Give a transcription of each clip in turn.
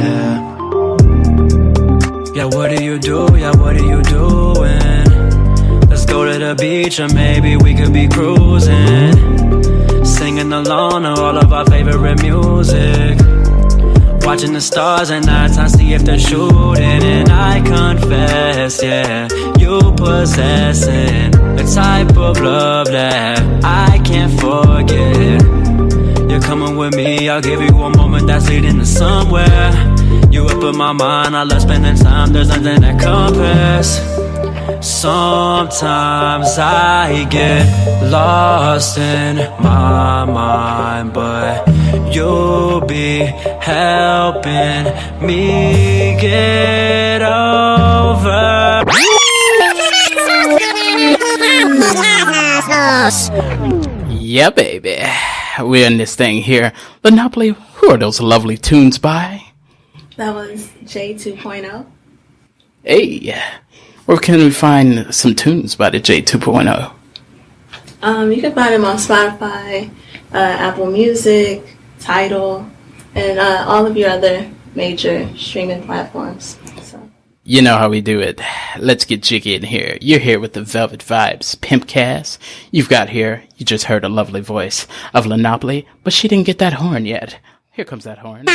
yeah. Yeah, what do you do? Yeah, what are you doing? Let's go to the beach and maybe we could be cruising, singing along to all of our favorite music, watching the stars at night, I see if they're shooting. And I confess, yeah, you possessing a type of love that I can't forget. You're coming with me, I'll give you a moment that's leading to somewhere. You up in my mind, I love spending time, there's nothing that compares. Sometimes I get lost in my mind, but you'll be helping me get over. Yeah, baby. We're in this thing here. Lynneopoly, who are those lovely tunes by? That was J 2.0. Hey, where can we find some tunes by the J 2.0? You can find them on Spotify, Apple Music, Tidal, and all of your other major streaming platforms. So. You know how we do it. Let's get jiggy in here. You're here with the VelvetVibez Pimpcast. You've got here, you just heard a lovely voice of Lynneopoly, but she didn't get that horn yet. Here comes that horn.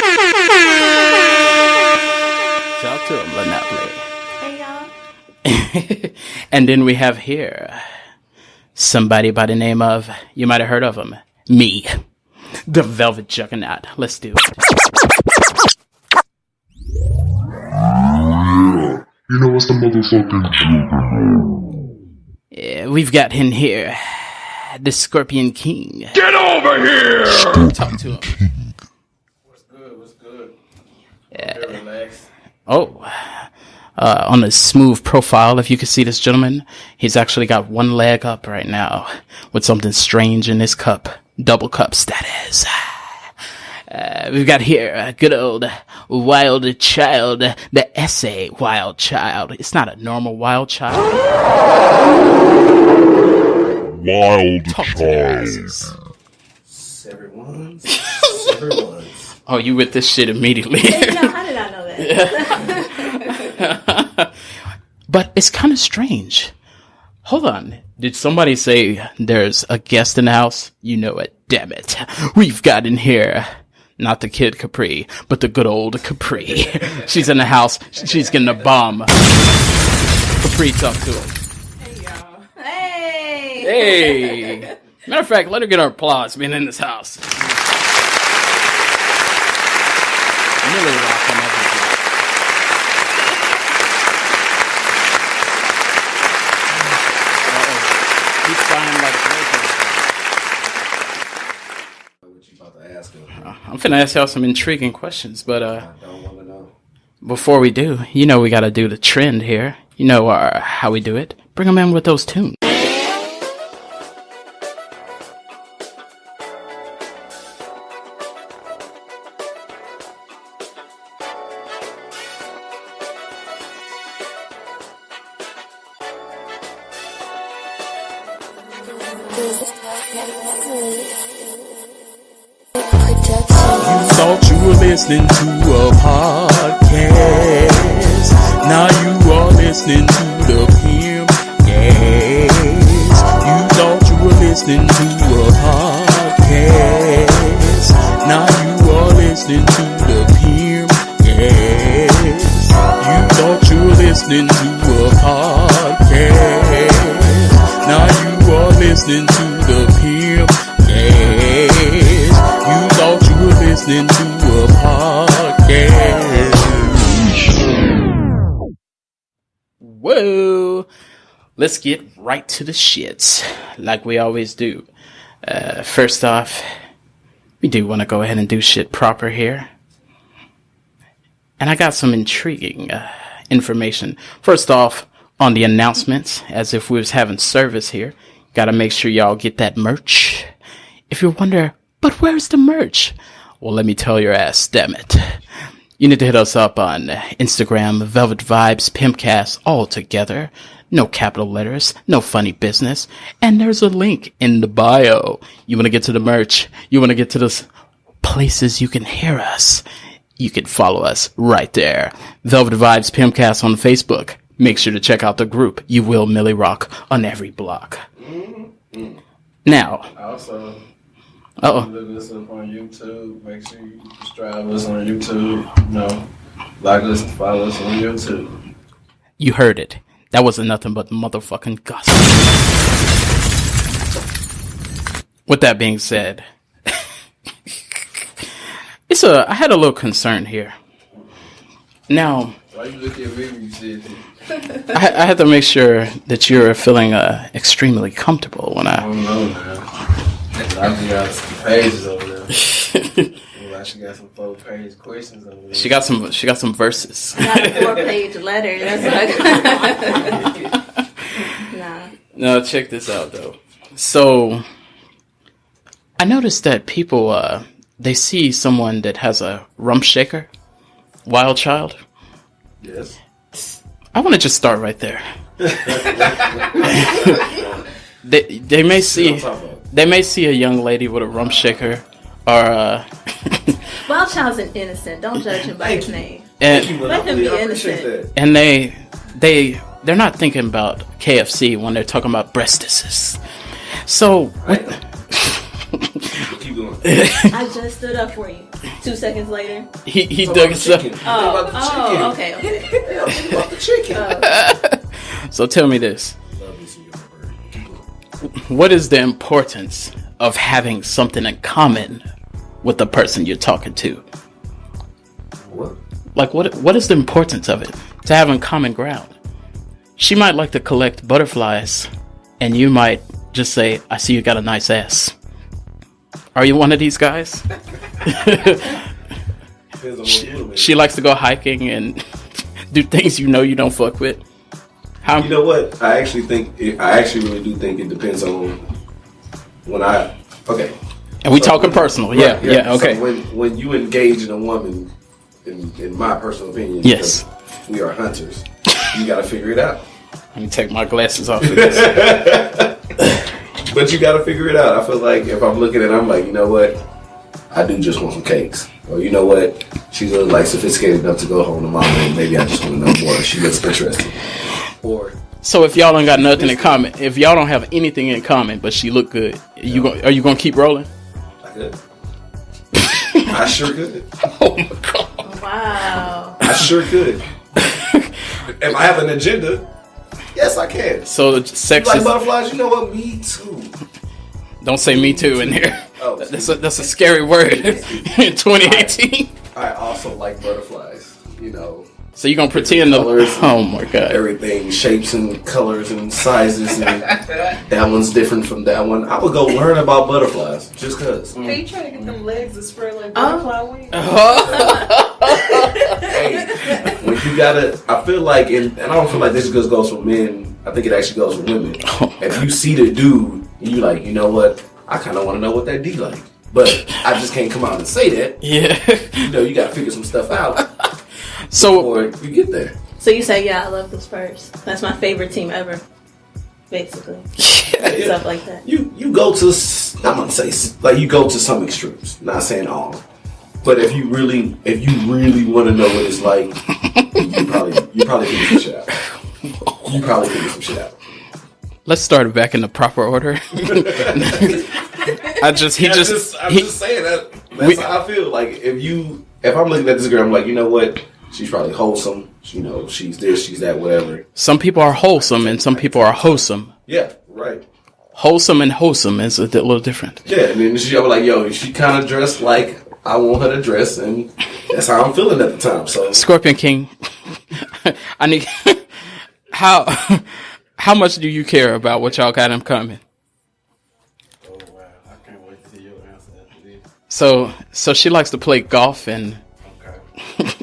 Talk to him, Lynneopoly. Hey, y'all. And then we have here somebody by the name of, you might have heard of him, me, the Velvet Juggernaut. Let's do it. You know what's the motherfucking Yeah, we've got him here, the ScorpionKing. Get over here! Talk to him. What's good? What's good? Yeah. Very relaxed. Oh, on a smooth profile, if you can see this gentleman, he's actually got one leg up right now with something strange in his cup. Double cups, that is. We've got here a good old wild child, the essay wild child. It's not a normal wild child. Wild Talk to child. their asses. Severed ones. Severed ones. Oh, you with this shit immediately. Hey, how did I know that? But it's kind of strange. Hold on. Did somebody say there's a guest in the house? You know it. Damn it. We've got in here. Not the kid Capri, but the good old Capri. She's in the house. She's getting a bomb. Capri, talk to him. Hey, y'all. Hey. Hey. Matter of fact, let her get her applause being in this house. Really rock on everything. He's flying like a What you about to ask him? I'm finna ask y'all some intriguing questions, but I don't want to know. before we do, you know we gotta do the trend here. You know how we do it. Bring them in with those tunes. Thought you were listening to a podcast. Now you are listening to the Pimpcast. You thought you were listening to a podcast. Now you are listening to the Pimpcast. You thought you were listening to a podcast. Now you are listening to the Pimpcast. You thought you were listening to a podcast. Whoa! Let's get right to the shits, like we always do. First off, we do want to go ahead and do shit proper here. And I got some intriguing information. First off, on the announcements, as if we was having service here, gotta make sure y'all get that merch. If you wonder, but where's the merch? Well, let me tell your ass, damn it. You need to hit us up on Instagram, VelvetVibez Pimpcast, all together. No capital letters, no funny business. And there's a link in the bio. You want to get to the merch. You want to get to those places you can hear us. you can follow us right there. VelvetVibez Pimpcast on Facebook. Make sure to check out the group. You will Millie Rock on every block. Mm-hmm. Now. Also, Uh-oh. look us up on YouTube. Make sure you subscribe us on YouTube. You know, like us and follow us on YouTube. You heard it. That wasn't nothing but motherfucking gossip. With that being said, I had a little concern here. Now, Why you look at me when you said that? I had to make sure that you're feeling extremely comfortable when I don't know, man. I just got some pages over there. Well, she got some 4-page questions over there. She got some verses. I got a 4-page letter. That's what I got. Nah. No, check this out though. So I noticed that people they see someone that has a rump shaker, wild child. Yes. I want to just start right there. They may see a young lady with a rump shaker, or Wild Child's an innocent. Don't judge him by his name. and Let him be innocent. and they're not thinking about KFC when they're talking about breastises. So Keep going. I just stood up for you. 2 seconds later. he dug his up. Oh, okay. Think about the chicken. So tell me this. What is the importance of having something in common with the person you're talking to? What? Like, what is the importance of it? To having common ground. She might like to collect butterflies, and you might just say, I see you got a nice ass. Are you one of these guys? She likes to go hiking and do things you don't fuck with. You know what? I actually really do think it depends on okay. And we talking personal, Right, yeah, okay. So when you engage in a woman, in my personal opinion, Yes. because we are hunters, you got to figure it out. Let me take my glasses off of this. But you got to figure it out. I feel like if I'm looking at it, I'm like, you know what? I do just want some cakes. Or you know what? She's like sophisticated enough to go home to mama, and maybe I just want to know more. She looks interesting. Or So if y'all don't got nothing in common, if y'all don't have anything in common, but she look good, are you gonna keep rolling? I could. I sure could. Oh my god! Wow. I sure could. If I have an agenda, yes, I can. So the sex You like is. butterflies? You know what? Me too. Don't say me too in here. Oh, That's a scary word in 2018. I also like butterflies. You know, So you gonna pretend to? Colors. Oh my god! everything, shapes and colors and sizes, and that one's different from that one. I would go learn about butterflies just cause. Are you trying to get them legs to spread like butterfly wings? Hey, when you gotta, I feel like, and I don't feel like this just goes for men. I think it actually goes for women. If you see the dude, you like, you know what? I kind of want to know what that D like, but I just can't come out and say that. Yeah. You know, you gotta figure some stuff out So before you get there. So you say, yeah, I love the Spurs. That's my favorite team ever. Basically. Stuff like that. You go to, I'm gonna say, like you go to some extremes. Not saying all, but if you really want to know what it's like, you probably figure some shit out. You probably figure some shit out. let's start it back in the proper order. I'm just saying that's how I feel. Like if I'm looking at this girl, I'm like, you know what? She's probably wholesome. You know, she's this, she's that, whatever. Some people are wholesome and some people are wholesome. Yeah, right. Wholesome and wholesome is a little different. Yeah, and then I was like, yo, she kind of dressed like I want her to dress, and that's how I'm feeling at the time. So, ScorpionKing, I need how much do you care about what y'all got in common? oh wow, I can't wait to hear your answer after this. So she likes to play golf and Okay.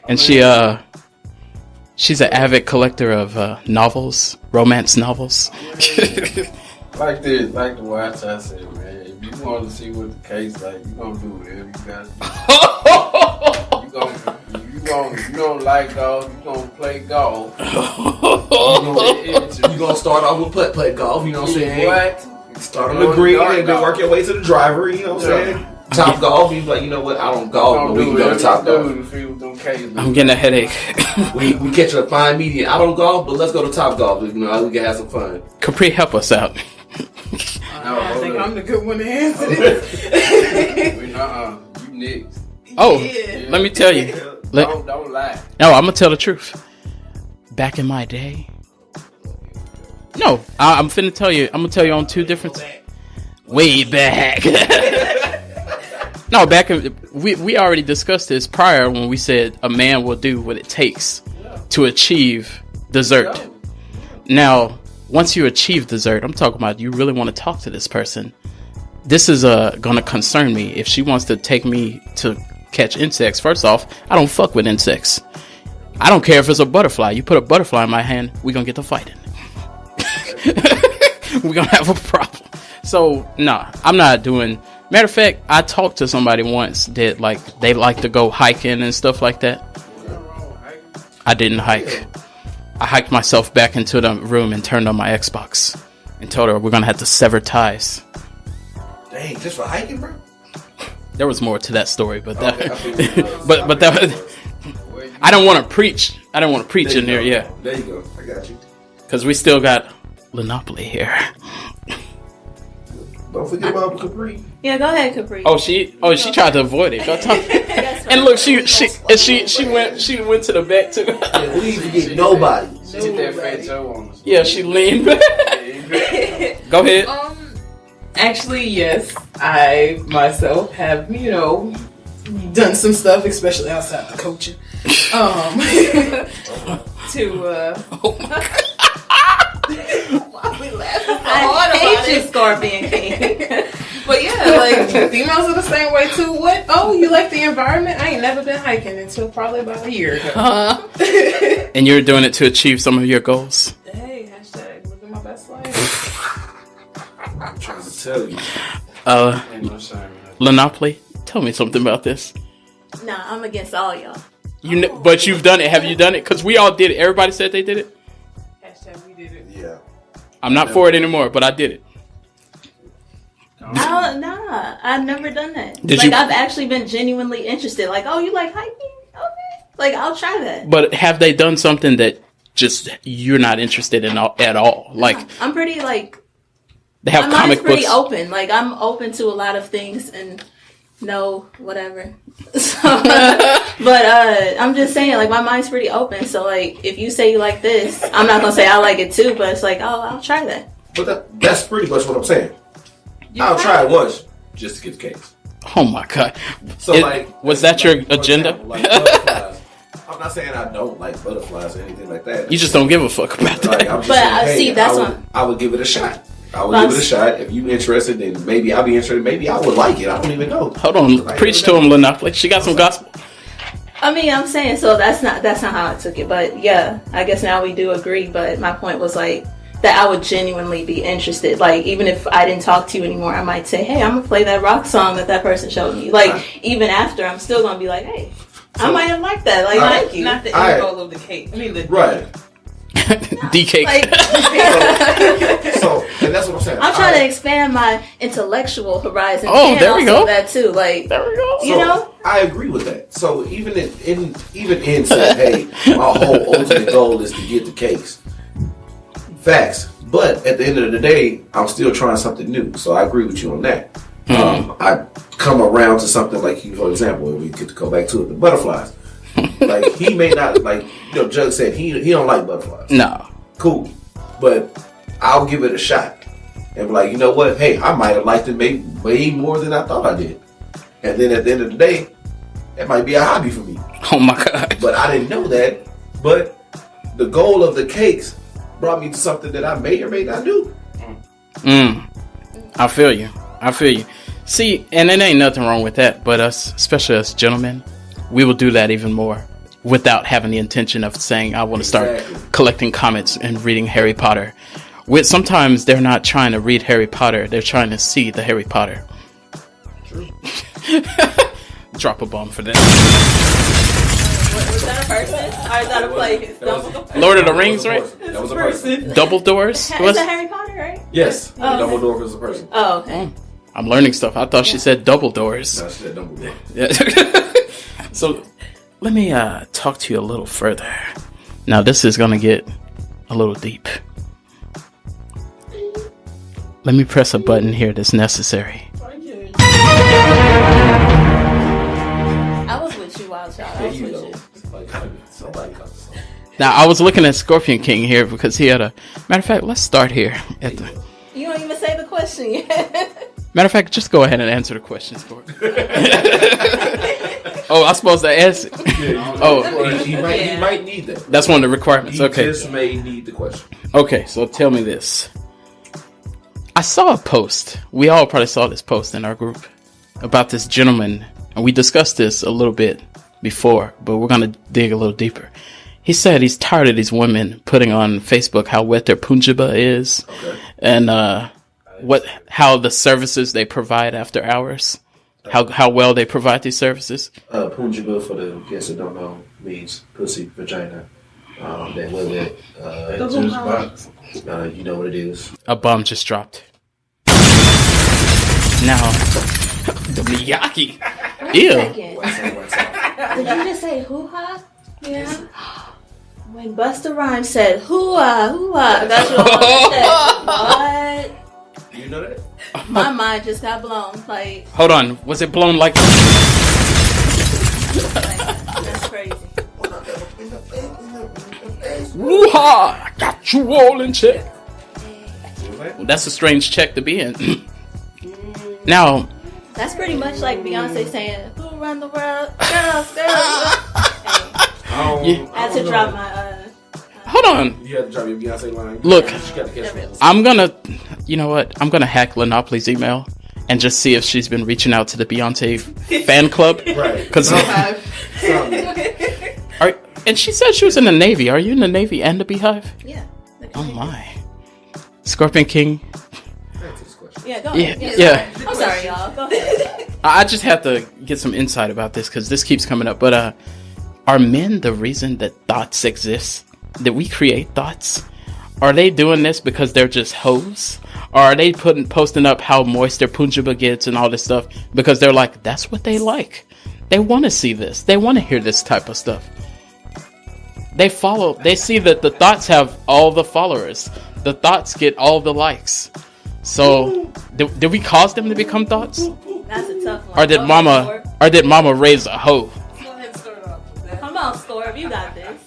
and she's an avid collector of novels, romance novels. Like the watch I said, man. If you want to see what the case like, you gonna do whatever you gotta do. You don't like golf, you gonna play golf. You gonna start off with putt golf, you know what I'm saying? What? Start on the green and then work your way to the driver, you know what I'm saying? Top Golf, you like, you know what? I don't golf, but we can go to Top Golf. I'm getting a headache. we catch a fine median. I don't golf, but let's go to Top Golf. You know, we can have some fun. Capri, help us out. I think I'm the good one to answer this. You next. Oh, Yeah. let me tell you. Don't lie. No, I'm gonna tell the truth. Back in my day. No, I'm finna tell you. I'm gonna tell you on two different. Way back. No, back in we already discussed this prior when we said a man will do what it takes to achieve dessert. Now, once you achieve dessert, I'm talking about you really want to talk to this person. This is gonna concern me. If she wants to take me to catch insects, first off, I don't fuck with insects. I don't care if it's a butterfly. You put a butterfly in my hand, we're gonna get to fighting. We're gonna have a problem. So, nah, I'm not doing... Matter of fact, I talked to somebody once that, like, they like to go hiking and stuff like that. I didn't hike. I hiked myself back into the room and turned on my Xbox and told her we're gonna have to sever ties. Dang, just for hiking, bro? There was more to that story, but that... Okay, but that was... I don't want to preach. I don't want to preach in there, yeah. There you go. I got you. Because we still got Lynneopoly here. Don't forget about Capri. Yeah, go ahead, Capri. Oh, she tried to avoid it. And look, she went to the back too. Yeah, we need to get nobody. She hit that fat toe on us. Yeah, she leaned back. Go ahead. Actually, yes, I myself have, done some stuff, especially outside the coaching. Why we laughing so hard I hate you, about ScorpionKing. But yeah, like females are the same way too. What? Oh, you like the environment? I ain't never been hiking until probably about a year ago. And you're doing it to achieve some of your goals. Hey, hashtag living my best life. I'm trying to tell you. Lynneopoly, tell me something about this. Nah, I'm against all y'all. But you've done it. Have you done it? Because we all did it. Everybody said they did it. Hashtag we did it. Yeah. I'm not for it anymore, but I did it. Nah, I've never done that. Did like, you- I've actually been genuinely interested. Like, oh, you like hiking? Okay. Like, I'll try that. But have they done something that just you're not interested in at all? Like, I'm pretty, like... they have My mind's comic pretty books. open. Like, I'm open to a lot of things and no, whatever. So, but I'm just saying, like, my mind's pretty open. So, like, if you say you like this, I'm not gonna say I like it too. But it's like, oh, I'll try that. But that's pretty much what I'm saying. I'll try it once just to get the case. Oh my god! So, was that your for agenda? example, like butterflies. I'm not saying I don't like butterflies or anything like that. You just don't give a fuck about that. Like, I'm just But, saying, hey, see, that's I would give it a shot. I would give it a shot. If you interested, then maybe I'll be interested. Maybe I would like it. I don't even know. Hold on, Like, preach to him, Lynneopoly. She got some gospel. I mean, I'm saying, so that's not how I took it. But yeah, I guess now we do agree. But my point was like that I would genuinely be interested. Like, even if I didn't talk to you anymore, I might say, hey, I'm gonna play that rock song that person showed me. Like, even after, I'm still gonna be like, hey, I might have liked that. Like, thank you. Not the end goal of the cake. I mean, the Right. DK. Like, So, and that's what I'm saying. I'm trying to expand my intellectual horizon. Oh, and there we also go. That too, like, There we go. you know. I agree with that. So even in saying, hey, my whole ultimate goal is to get the case. Facts. But at the end of the day, I'm still trying something new. So I agree with you on that. I come around to something like you, for example, and we get to go back to it, the butterflies. Like, he may not, like, Jug said, he don't like butterflies. No. Cool. But I'll give it a shot. And be like, you know what? Hey, I might have liked it maybe way more than I thought I did. And then at the end of the day, that might be a hobby for me. Oh my god. But I didn't know that. But the goal of the cakes brought me to something that I may or may not do. I feel you. See, and it ain't nothing wrong with that, but us, especially us gentlemen, we will do that even more without having the intention of saying, I want to start collecting comics and reading Harry Potter. Sometimes they're not trying to read Harry Potter, they're trying to see the Harry Potter. True. Drop a bomb for that. Was that a person? Or is that a place? Lord of the Rings, right? That was a person. Double doors? Is that Harry Potter, right? Yes. Oh. Dumbledore was a person. Oh, okay. I'm learning stuff. I thought she said double doors. No, she said Dumbledore. Yeah. So let me talk to you a little further. Now this is gonna get a little deep. Let me press a button here that's necessary. I was with you, Wild Child. I was with you. Somebody comes. Now I was looking at ScorpionKing here because he had a matter of fact. Let's start here at the. You don't even say the question yet. Matter of fact, just go ahead and answer the question, Scorp. Oh, I'm supposed to answer. He might need that. That's one of the requirements. He Okay. just may need the question. Okay, so tell me this. I saw a post. We all probably saw this post in our group about this gentleman, and we discussed this a little bit before, but we're gonna dig a little deeper. He said he's tired of these women putting on Facebook how wet their punjaba is, and how the services they provide after hours, how well they provide these services. Punjaba, for the guests that don't know, means pussy, vagina. That live at juice box. You know what it is. A bomb just dropped. Now, the Miyagi. Ew. What's up? Did you just say hoo-ha? Yeah. When Busta Rhymes said hoo-ha, hoo-ha, that's what I said. What? You know that? My mind just got blown. Like, Hold on. Was it blown like... that's crazy. Woo-ha! I got you all in check. Well, that's a strange check to be in. Now... That's pretty much like Beyonce saying, "Who run the world? Girls, girls." Hey, I had to drop my. Hold on. You had to drop your Beyonce line. Look, You gotta catch me. I'm gonna... You know what? I'm gonna hack Lynneopoly's email and just see if she's been reaching out to the Beyonce fan club. Right. Because... Something. And she said she was in the Navy. Are you in the Navy and the Beehive? Yeah. Oh my. ScorpionKing. Yeah, go Yeah, ahead. yeah. I'm sorry, y'all. Go ahead. I just have to get some insight about this because this keeps coming up. But are men the reason that thoughts exist? That we create thoughts? Are they doing this because they're just hoes? Or are they posting up how moist their punjaba gets and all this stuff because they're like, that's what they like. They want to see this. They want to hear this type of stuff. They see that the thoughts have all the followers. The thoughts get all the likes. So, did we cause them to become thoughts? That's a tough one. Or did mama raise a hoe? Go ahead and start off with that. Come on, Scorp, you got this.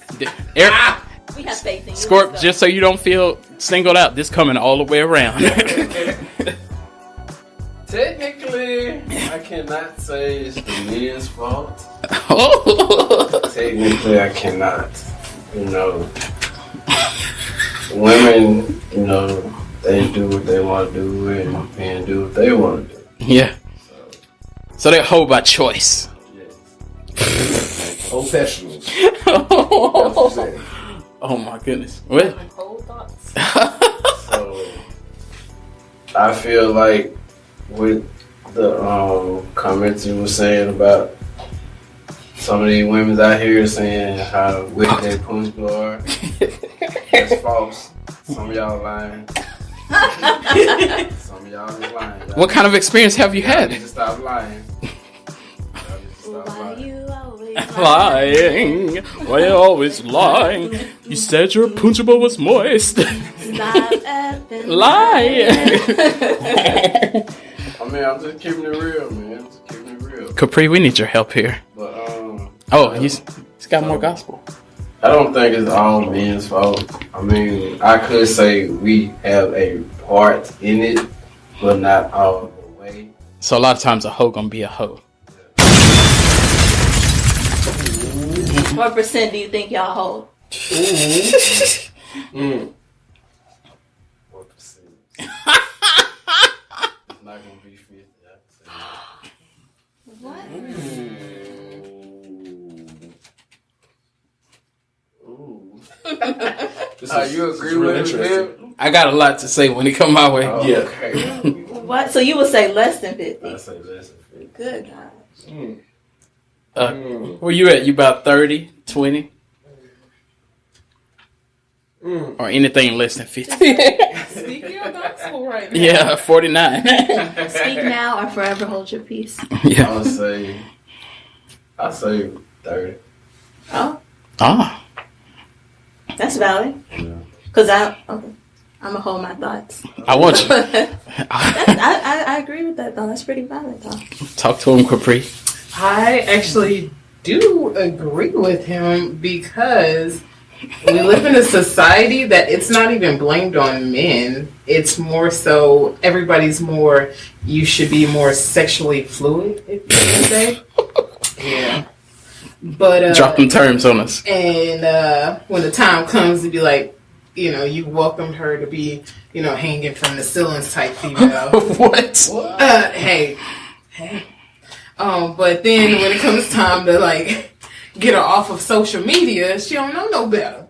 We have faith in you. Scorp, Let's go. just so you don't feel singled out, this coming all the way around. Technically, I cannot say it's the men's fault. Technically, I cannot. You know, women, you know, they do what they want to do and men do what they want to do. Yeah. So they're hoe by choice. Professionals. Oh my goodness. What? Whole thoughts. So I feel like with the comments you were saying about some of these women out here saying how wet their punch are, that's false. Some of y'all lying. Some of y'all is lying. Y'all What kind of experience have you need had? to stop lying. Y'all need to stop Why lying. you always Lying. Why you always lying? You said your punjaba was moist. Stop effing Lying. I mean, I'm just keeping it real, man. Just keeping it real. Capri, we need your help here. But Oh, he's got more gospel. I don't think it's all men's fault. I mean, I could say we have a part in it, but not all the way. So a lot of times a hoe gonna be a hoe. What percent do you think y'all hold? 4%. It's not gonna be 50. What? Ooh. You agree with him? I got a lot to say when it come my way. Oh, Yeah. Okay. What? So you would say less than 50? I say less than 50. Good God. Where you at? You about 30, 20? or anything less than 50. Speak your gospel right now. Yeah, 49. Speak now or forever hold your peace. Yeah. I'll say 30. Oh, Ah. that's valid. Yeah. Cause I'm gonna hold my thoughts. I want you. I agree with that though. That's pretty valid though. Talk to him, Capri. I actually do agree with him because we live in a society that it's not even blamed on men. It's more so everybody's more, you should be more sexually fluid, if you can say. Yeah. But Drop them terms on us. and when the time comes to be like, you know, you welcomed her to be, you know, hanging from the ceilings type female. What? Hey. But then when it comes time to like get her off of social media, she don't know no better.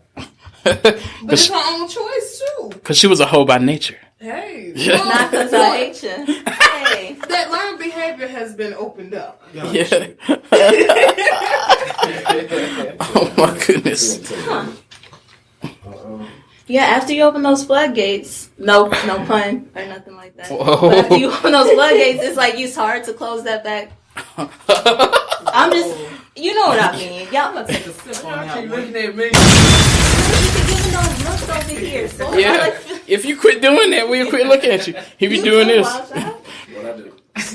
But it's her own choice too. Because she was a hoe by nature. Hey, Yeah. Not because I hate you. Hey, that learned behavior has been opened up. Yeah. Oh my goodness. huh. Yeah, after you open those floodgates, no pun or nothing like that. Whoa. But after you open those floodgates, it's like it's hard to close that back. I'm just, you know what I mean. Y'all gonna take a sip on that one. Looking at me. You're giving those looks over here. So Yeah. If you quit doing that, we'll quit looking at you. He be doing this. What I do? It's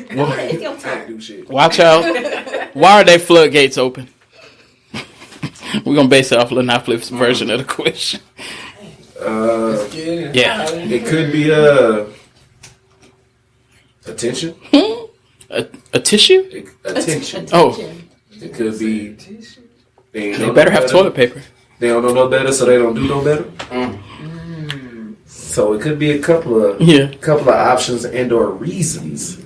your I turn. do shit. Watch out. Why are they floodgates open? We're going to base it off Lynneopoly's version of the question. Yeah. It could be attention. A tissue? Attention. Oh, It could be they better have toilet paper. They don't know no better, so they don't do no better. So it could be a couple of options and or reasons.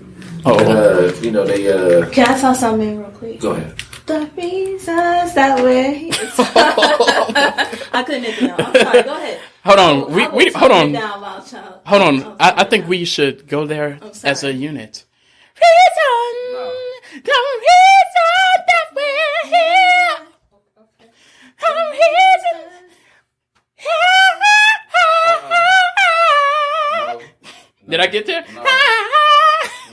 Oh, You know they. Can I tell something real quick? Go ahead. The reasons that way. I couldn't ignore. I'm sorry. Go ahead. hold on. We hold on. Down, Wild Child. Hold on. I think we should go there I'm sorry. as a unit. Reason, the reason that we're here. The reason. Did I get there?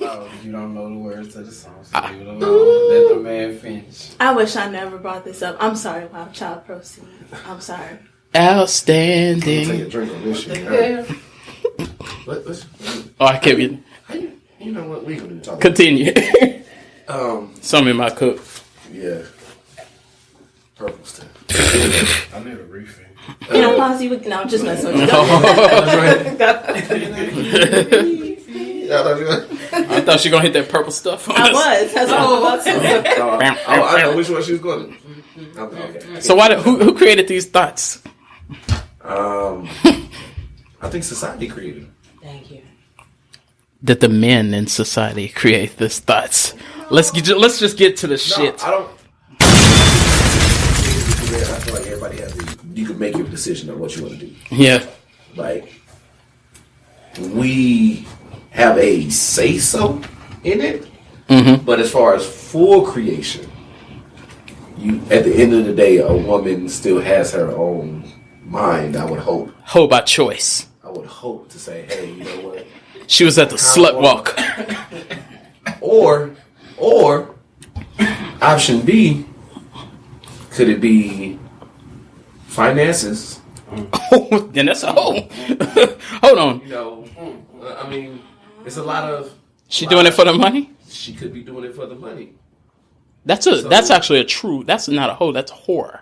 No, you don't know the words to the song, so leave it alone. Let the man finish. I wish I never brought this up. I'm sorry, Wild Child. Proceed. I'm sorry. Take a Outstanding. drink on this shit. What? Oh, I can't be. You know what? We gonna talk. Continue. Some in my cup. Yeah. Purple stuff. I need a refill. You know, pause. You no, I'm just messing with you. Go I thought she gonna hit that purple stuff. On I us. was. That's what I was about to. I know which one she was going to. Okay. So who created these thoughts? I think society created them. Thank you. Did the men in society create these thoughts? Let's just get to the shit. No, I don't. I feel like everybody has to. You can make your decision on what you want to do. Yeah. Like, we have a say so in it, but as far as full creation, you at the end of the day, a woman still has her own mind. I would hope. Hoe by choice. I would hope to say, hey, you know what? She was at the slut walk. Or option B, could it be finances? Oh, then that's a hoe. Hold on. You know, I mean, it's a lot of. She doing it for the money? She could be doing it for the money. That's actually a true. That's not a hoe. That's a whore.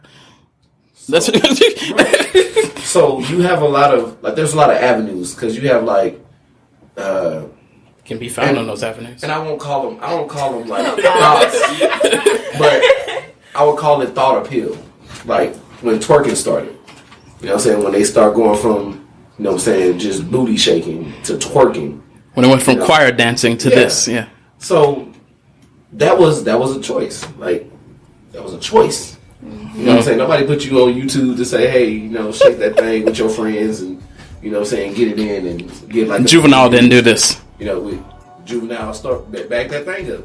So you have a lot of there's a lot of avenues because you have Can be found on those avenues. and I don't call them like thoughts, but I would call it thought appeal. Like when twerking started, you know what I'm saying, when they start going from, you know what I'm saying, just booty shaking to twerking. When it went from choir dancing to this, yeah. So that was a choice. Like that was a choice. You know what I'm saying? Nobody put you on YouTube to say, hey, you know, shake that thing with your friends and, you know what I'm saying, get it in and get like Juvenile didn't do this. You know, with Juvenile start back that thing up.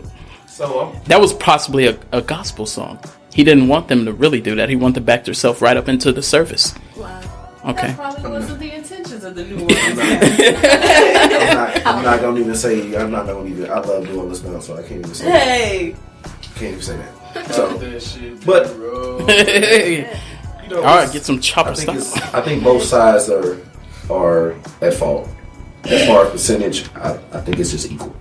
So that was possibly a gospel song. He didn't want them to really do that. He wanted to back themselves right up into the surface. Wow. Okay. That probably wasn't the intentions of the New Orleans. I'm not gonna even say. I'm not gonna even. I love New Orleans now, so I can't even say. Hey. Can't even say that. So, That shit, but bro. you know, All right, get some chopper I think, stuff. I think both sides are at fault. As far as percentage, I think it's just equal.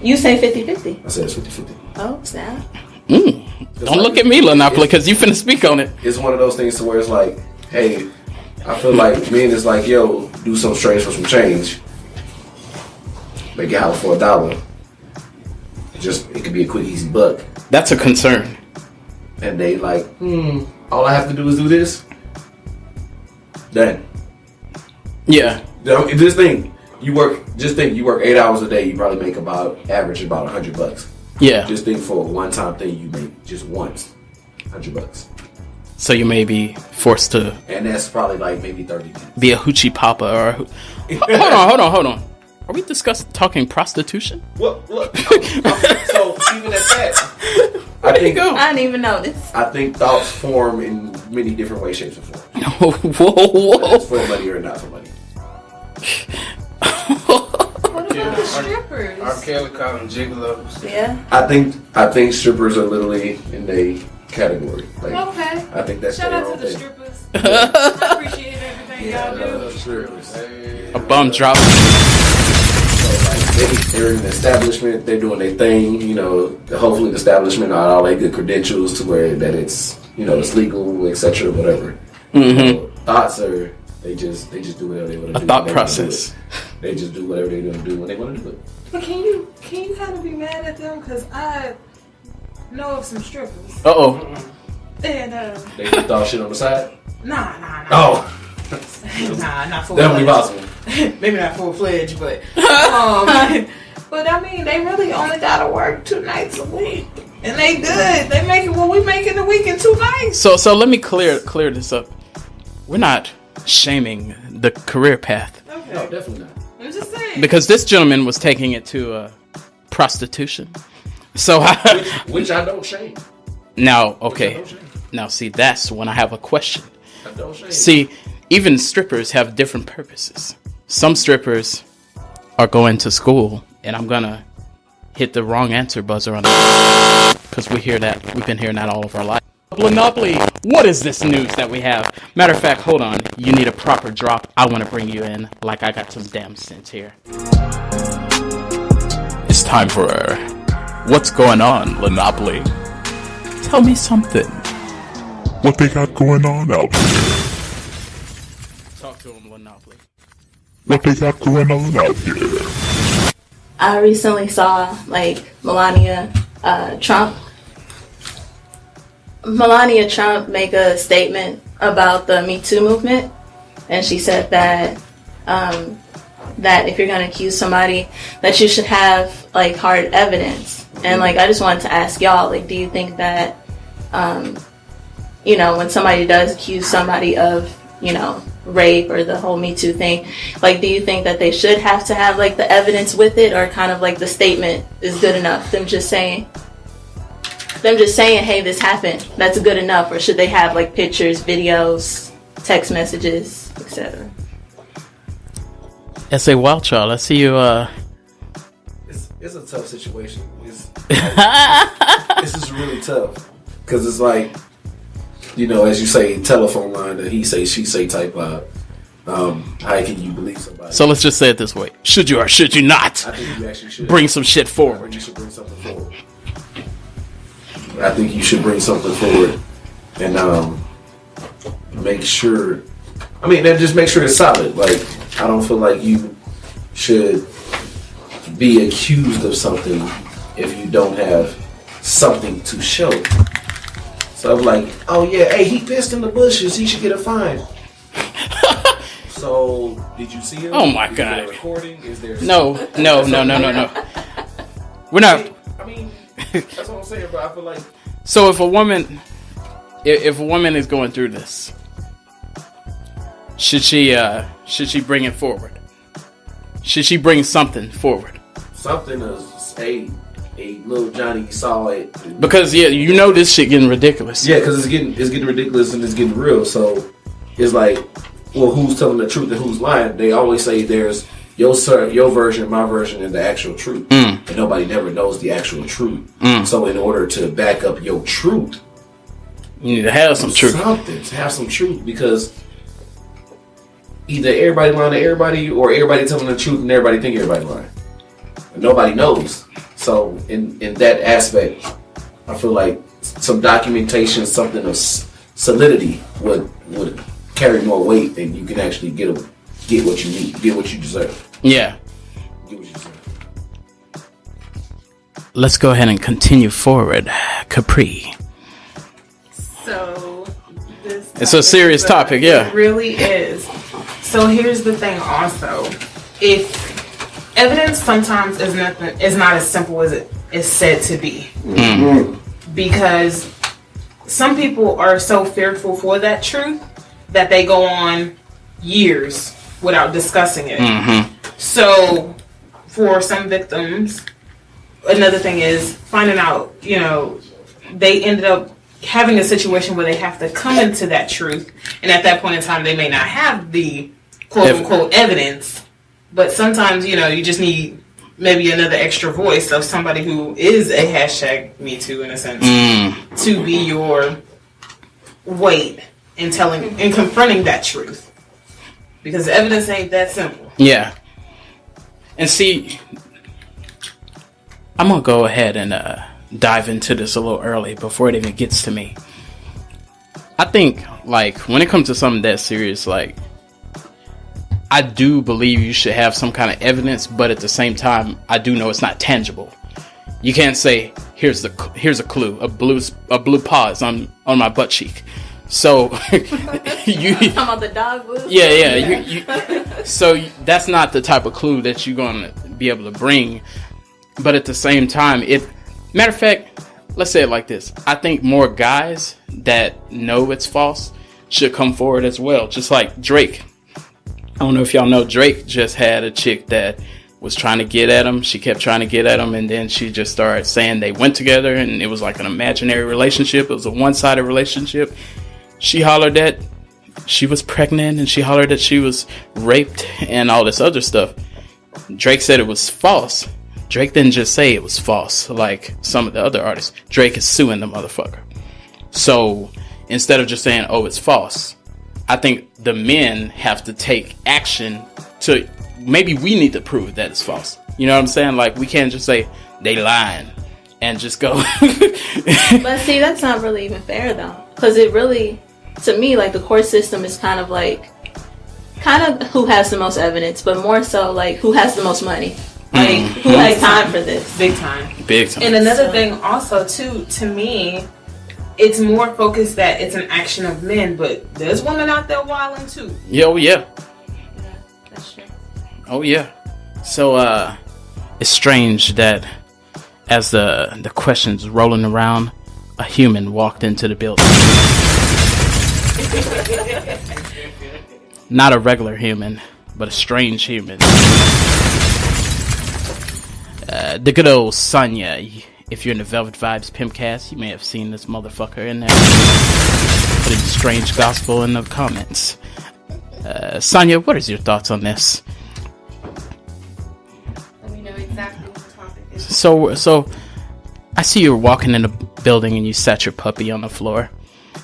You say 50-50. I said it's 50-50. Oh, snap. Don't look at me, Lynneopoly, because you finna speak on it. It's one of those things to where it's like, hey, I feel like men is like, yo, do some strange for some change. Make it house for $1. It could be a quick, easy buck. That's a concern. And they like, all I have to do is do this. Done. Yeah. Just think, you work 8 hours a day, you probably make average about $100. Yeah. Just think for a one-time thing you make just once, $100. So you may be forced to And that's probably like maybe 30 minutes. be a hoochie papa or hold on. Are we talking prostitution? What? So even at that, I think I didn't even know this. I think thoughts form in many different ways, shapes, and forms. Whoa. It's for money or not for money. What about strippers? R. Kelly called them gigolos. Yeah. I think strippers are literally in a category. Like, Okay. I think that's Shout their out own to the thing. strippers. I appreciate everything y'all do. Strippers. A bum drop. So like they're in the establishment, they're doing their thing. You know, hopefully the establishment got all their good credentials to where that it's it's legal, etc. Whatever. Thoughts are they just do whatever they want to do. Thought process. They just do whatever they're going to do when they want to do it. But can you kind of be mad at them? Because I know of some strippers. Uh-oh. And, They just throw shit on the side. nah. Oh, Nah, not full definitely fledged. possible. Maybe not full fledged, but but I mean, they really only gotta work 2 nights a week, and they good. They make it what we make in a week in 2 nights. So let me clear this up. We're not shaming the career path Okay. No, definitely not. I'm just saying. because this gentleman was taking it to prostitution. So Which I don't shame. now, Which I okay, don't shame. now see that's when I have a question. I don't shame. See, even strippers have different purposes. Some strippers are going to school, and I'm gonna hit the wrong answer buzzer on it because we hear that. We've been hearing that all of our life. Lynneopoly, what is this news that we have? Matter of fact, hold on. You need a proper drop. I want to bring you in like I got some damn sense here. It's time for What's Going On, Lynneopoly? Tell me something. What they got going on out here? Talk to him, Lynneopoly. What they got going on out here? I recently saw Melania Trump make a statement about the Me Too movement, and she said that that if you're going to accuse somebody, that you should have hard evidence. And I just wanted to ask y'all, do you think that when somebody does accuse somebody of rape or the whole Me Too thing, do you think that they should have to have the evidence with it, or kind of the statement is good enough? Them just saying, hey, this happened, that's good enough? Or should they have pictures, videos, text messages, etc.? Sawildchild, I see you It's a tough situation. This is really tough because it's as you say, telephone line, the he say, she say type vibe. How can you believe somebody? So let's just say it this way. Should you or should you not I think you actually should bring some shit I think forward? you should bring something forward. I think you should bring something forward and make sure. Just make sure it's solid. I don't feel like you should be accused of something if you don't have something to show. So I'm oh yeah, hey, he pissed in the bushes, he should get a fine. So, did you see him? Oh my Is God. there a recording? Is there No. We're not. that's what I'm saying, but I feel like So if a woman is going through this, should she bring it forward? Should she bring something forward? something is a little Johnny saw it. Because this shit getting ridiculous. Yeah, because it's getting ridiculous and it's getting real. So it's or who's telling the truth and who's lying, they always say there's your version, my version, and the actual truth. And nobody never knows the actual truth. So in order to back up your truth, you need to have some truth. Have some truth, because either everybody lying to everybody, or everybody telling the truth and everybody think everybody lying. And nobody knows. So in that aspect, I feel like some documentation, something of solidity would carry more weight, and you can actually get what you need, get what you deserve. Yeah. Get what you deserve. Let's go ahead and continue forward. Capri. So this It's a serious topic, yeah. It really is. So here's the thing also. If evidence sometimes is not as simple as it is said to be. Because some people are so fearful for that truth that they go on years without discussing it. So for some victims, another thing is finding out, they ended up having a situation where they have to come into that truth, and at that point in time they may not have the quote-unquote evidence, but sometimes you just need maybe another extra voice of somebody who is a hashtag Me Too in a sense to be your weight in telling and confronting that truth, because the evidence ain't that simple. Yeah. And see, I'm gonna go ahead and dive into this a little early before it even gets to me. I think, like, when it comes to something that serious, like, I do believe you should have some kind of evidence, but at the same time, I do know it's not tangible. You can't say, here's a clue, a blue pause on my butt cheek. So you talking about the dog blue? Yeah. So that's not the type of clue that you're gonna be able to bring. But at the same time, matter of fact, let's say it like this. I think more guys that know it's false should come forward as well. Just like Drake. I don't know if y'all know, Drake just had a chick that was trying to get at him. She kept trying to get at him, and then she just started saying they went together, and it was like an imaginary relationship. It was a one-sided relationship. She hollered that she was pregnant, and she hollered that she was raped and all this other stuff. Drake said it was false. Drake didn't just say it was false like some of the other artists. Drake is suing the motherfucker. So instead of just saying, oh, it's false, I think the men have to take action to, maybe we need to prove that it's false. You know what I'm saying? Like, we can't just say they lying and just go. But see, that's not really even fair though. Because it really, to me, like, the court system is kind of who has the most evidence, but more so like who has the most money. Like, who has time for this? Big time. And another thing also, too, to me, it's more focused that it's an action of men, but there's women out there wilding, too. Yeah, Yeah, that's true. Oh, yeah. So, it's strange that as the questions rolling around, a human walked into the building. Not a regular human, but a strange human. The good old Sonya. If you're in the VelvetVibez Pimpcast, you may have seen this motherfucker in there. Putting strange gospel in the comments. Sonya, what is your thoughts on this? Let me know exactly what the topic is. So I see you're walking in the building and you sat your puppy on the floor.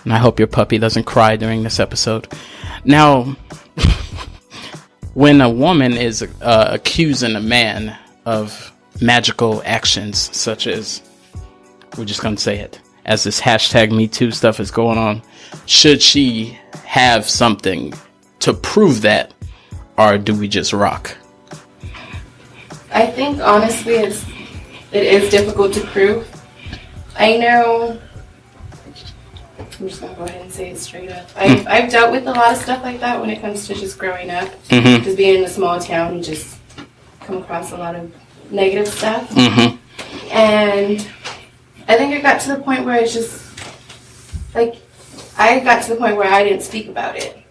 And I hope your puppy doesn't cry during this episode. Now, when a woman is accusing a man of magical actions, such as, we're just going to say it, as this hashtag Me Too stuff is going on, should she have something to prove that, or do we just rock? I think honestly it is difficult to prove. I know, I'm just going to go ahead and say it straight up. I've dealt with a lot of stuff like that when it comes to just growing up. Just being in a small town, you just come across a lot of negative stuff. And I think it got to the point where it's just like, I got to the point where I didn't speak about it.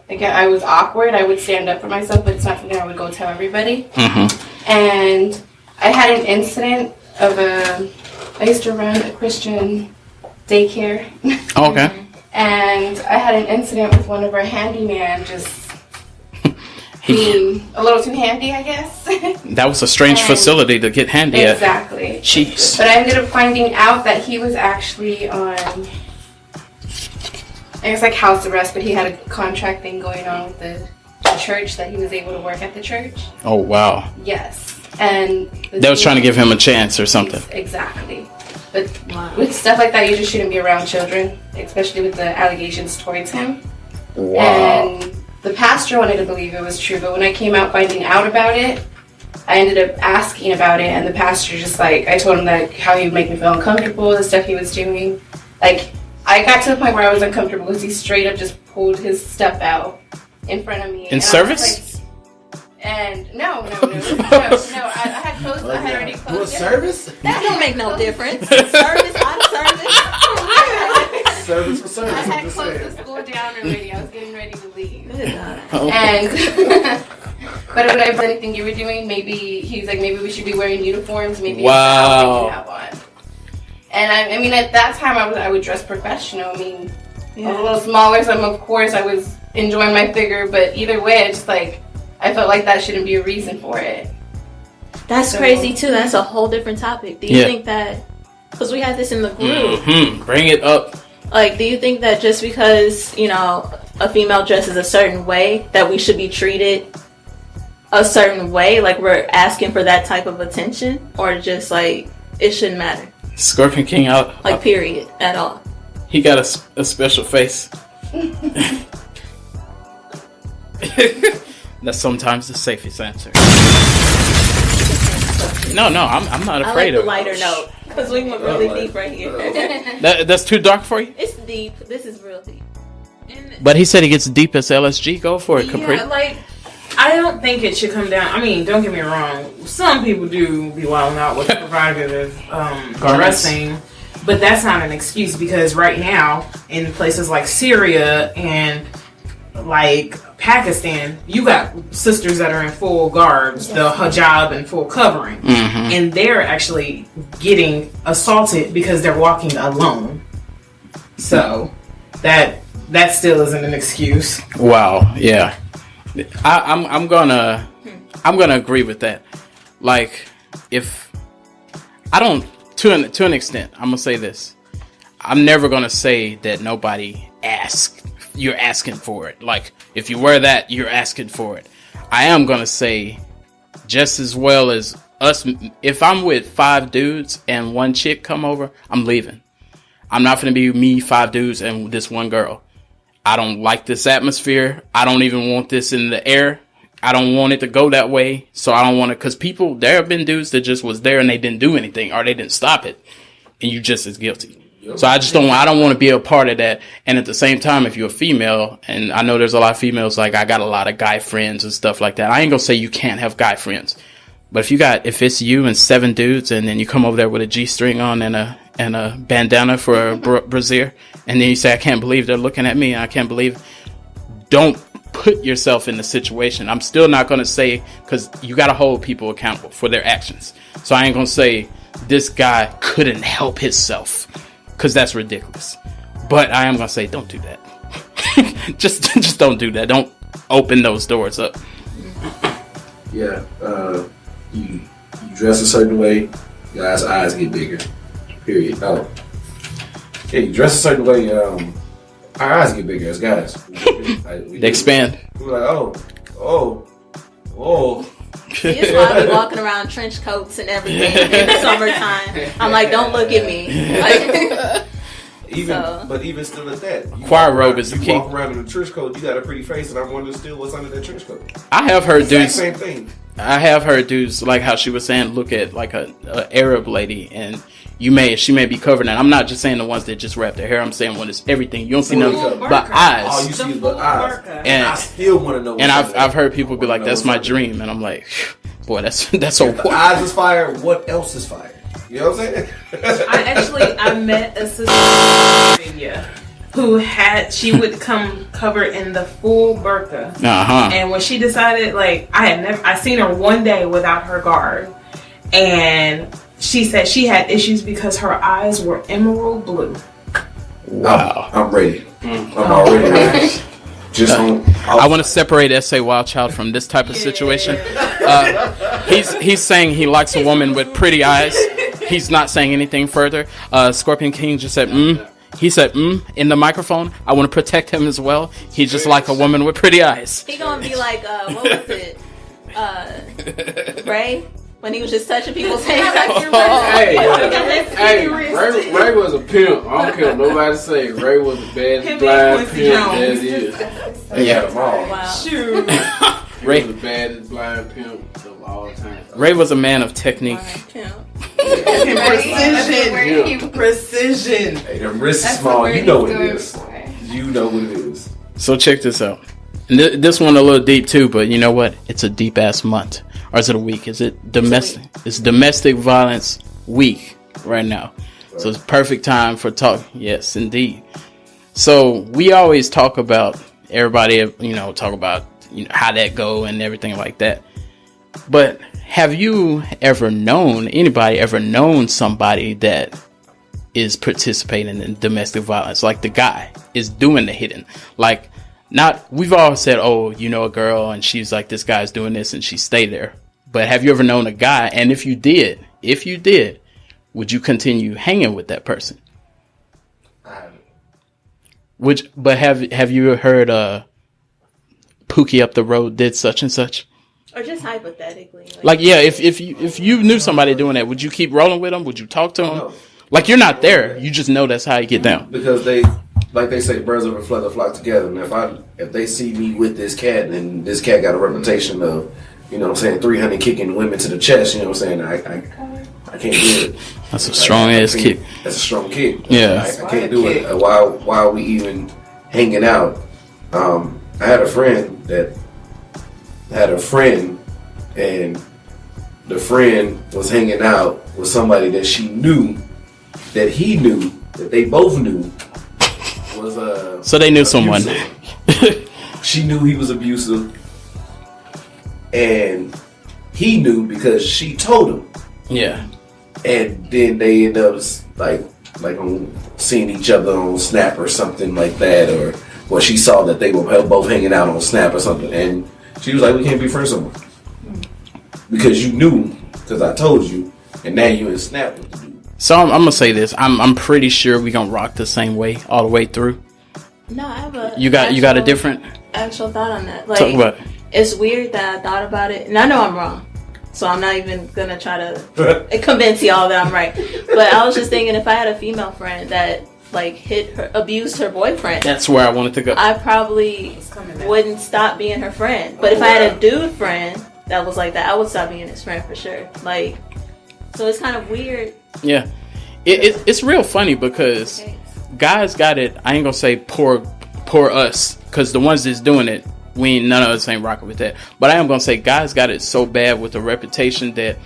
Like, I was awkward. I would stand up for myself, but it's not something I would go tell everybody. And I had an incident of I used to run a Christian daycare. Okay. And I had an incident with one of our handyman just a little too handy, I guess. That was a strange facility to get handy at. Exactly. Jeez. But I ended up finding out that he was actually on, I guess, like house arrest, but he had a contract thing going on with the church that he was able to work at the church. Oh, wow. Yes. And they was trying to give him a chance or something. Exactly. But with stuff like that, you just shouldn't be around children, especially with the allegations towards him. Wow. And the pastor wanted to believe it was true, but when I came out finding out about it, I ended up asking about it, and the pastor just like, I told him that how he would make me feel uncomfortable, the stuff he was doing. Like, I got to the point where I was uncomfortable because he straight up just pulled his stuff out in front of me. In service? And no, I had closed. I had already closed. Doing service? That don't make no difference. Service, out of service. Service for service. I had closed the school down already. I was getting ready to leave. Oh. And but if I anything you were doing, maybe he's like, maybe we should be wearing uniforms. Maybe wow. You have on. And I mean, at that time, I would dress professional. I mean, I was a little smaller, so of course I was enjoying my figure. But either way, it's just like, I felt like that shouldn't be a reason for it. That's crazy too. That's a whole different topic. Do you think that, because we had this in the group. Mm-hmm. Bring it up. Like, do you think that just because, you know, a female dresses a certain way, that we should be treated a certain way? Like, we're asking for that type of attention? Or just like, it shouldn't matter? ScorpionKing out. Like, period, at all. He got a special face. That's sometimes the safest answer. No, I'm not afraid of it. I like the lighter note, because we went really deep right here. That's too dark for you? It's deep. This is real deep. But he said he gets deep as LSG. Go for it, Capri. Yeah, like, I don't think it should come down. I mean, don't get me wrong. Some people do be wilding out with provocative dressing, but that's not an excuse, because right now in places like Syria and like Pakistan, you got sisters that are in full garbs, the hijab and full covering, and they're actually getting assaulted because they're walking alone. So that still isn't an excuse. Wow. Yeah. I'm gonna agree with that. Like, if I don't, to an extent, I'm gonna say this. I'm never gonna say that nobody asks. You're asking for it. Like, if you wear that, you're asking for it. I am gonna say, just as well as us, if I'm with 5 dudes and 1 chick come over, I'm leaving. I'm not gonna be me, 5 dudes, and this 1 girl. I don't like this atmosphere. I don't even want this in the air. I don't want it to go that way. So I don't want to, because people, there have been dudes that just was there and they didn't do anything, or they didn't stop it, and you just as guilty. So I don't want to be a part of that. And at the same time, if you're a female, and I know there's a lot of females, like I got a lot of guy friends and stuff like that. I ain't gonna say you can't have guy friends, but if it's you and 7 dudes, and then you come over there with a G-string on and a bandana for a brassiere, and then you say, I can't believe they're looking at me, and I can't believe, don't put yourself in the situation. I'm still not gonna say, because you gotta hold people accountable for their actions. So I ain't gonna say this guy couldn't help himself, because that's ridiculous. But I am gonna say, don't do that. just don't do that. Don't open those doors up. Yeah, you dress a certain way, guys' eyes get bigger. Period. Oh, yeah, you dress a certain way, our eyes get bigger as guys. They expand. We're like, oh. It's why I be walking around trench coats and everything in the summertime. I'm like, don't look at me. But even still at that, choir robe is the key. You walk around in a trench coat, you got a pretty face, and I'm wondering still what's under that trench coat. I have heard dudes. Same thing. I have heard dudes, like how she was saying, look at like a Arab lady, and she may be covered. And I'm not just saying the ones that just wrap their hair. I'm saying when it's everything. You don't see nothing but eyes. All you see is but eyes. And I still want to know. And I've heard people be like, "That's my dream," and I'm like, "Boy, that's so." If the eyes is fire. What else is fire? You know what I'm saying? I met a sister in India who she would come covered in the full burqa. And when she decided, like, I seen her one day without her guard, and she said she had issues because her eyes were emerald blue. Wow. I'm ready. I'm already ready. Just I want to separate Sawildchild from this type of situation. He's saying he likes a woman with pretty eyes. He's not saying anything further. ScorpionKing just said, He said, in the microphone. I want to protect him as well. He's just like a woman with pretty eyes. He gonna be like, what was it? Ray? When he was just touching people's hands. Ray was a pimp. I don't care what nobody say. Ray was the baddest blind pimp that is. They had them all. Wow. Shoot. Ray was the baddest blind pimp of all time. Ray was a man of technique. Precision. Hey, them wrists is small. You know what it is. You know what it is. So check this out. And this one a little deep too, but you know what? It's a deep ass month. Or is it a week? Is it domestic? It's domestic violence week right now. Right. So it's perfect time for talk. Yes, indeed. So we always talk about everybody, talk about how that go and everything like that. But have you ever known somebody that is participating in domestic violence? Like the guy is doing the hitting. Like, we've all said, oh, a girl and she's like, this guy's doing this and she stayed there. But have you ever known a guy? And if you did, would you continue hanging with that person? I haven't. But have you heard Pookie up the road did such and such? Or just hypothetically. If you knew somebody doing that, would you keep rolling with them? Would you talk to them? No. Like, you're not there. You just know that's how you get down. Because they say, birds of a feather flock together. And if they see me with this cat, and this cat got a reputation of, 300 kicking women to the chest, I can't do it. That's a strong ass kick. That's a strong kick. Yeah. I can't do it. While we even hanging out, I had a friend, and the friend was hanging out with somebody that he knew, that they both knew was so they knew abusive. Someone. She knew he was abusive, and he knew because she told him. Yeah. And then they end up like on seeing each other on Snap or something like that, or she saw that they were both hanging out on Snap or something, and she was like, "We can't be friends anymore because you knew, because I told you, and now you in Snap with the dude." So I'm gonna say this: I'm pretty sure we gonna rock the same way all the way through. No, I have a. You got a different actual thought on that. Talk about it. It's weird that I thought about it, and I know I'm wrong. So I'm not even gonna try to convince y'all that I'm right. But I was just thinking, if I had a female friend that abused her boyfriend, that's where I wanted to go. I probably wouldn't stop being her friend. But if I had a dude friend that was like that, I would stop being his friend for sure. So it's kind of weird. Yeah, it's real funny because guys got it. I ain't gonna say poor us, because the ones that's doing it, none of us ain't rocking with that. But I am gonna say guys got it so bad with the reputation that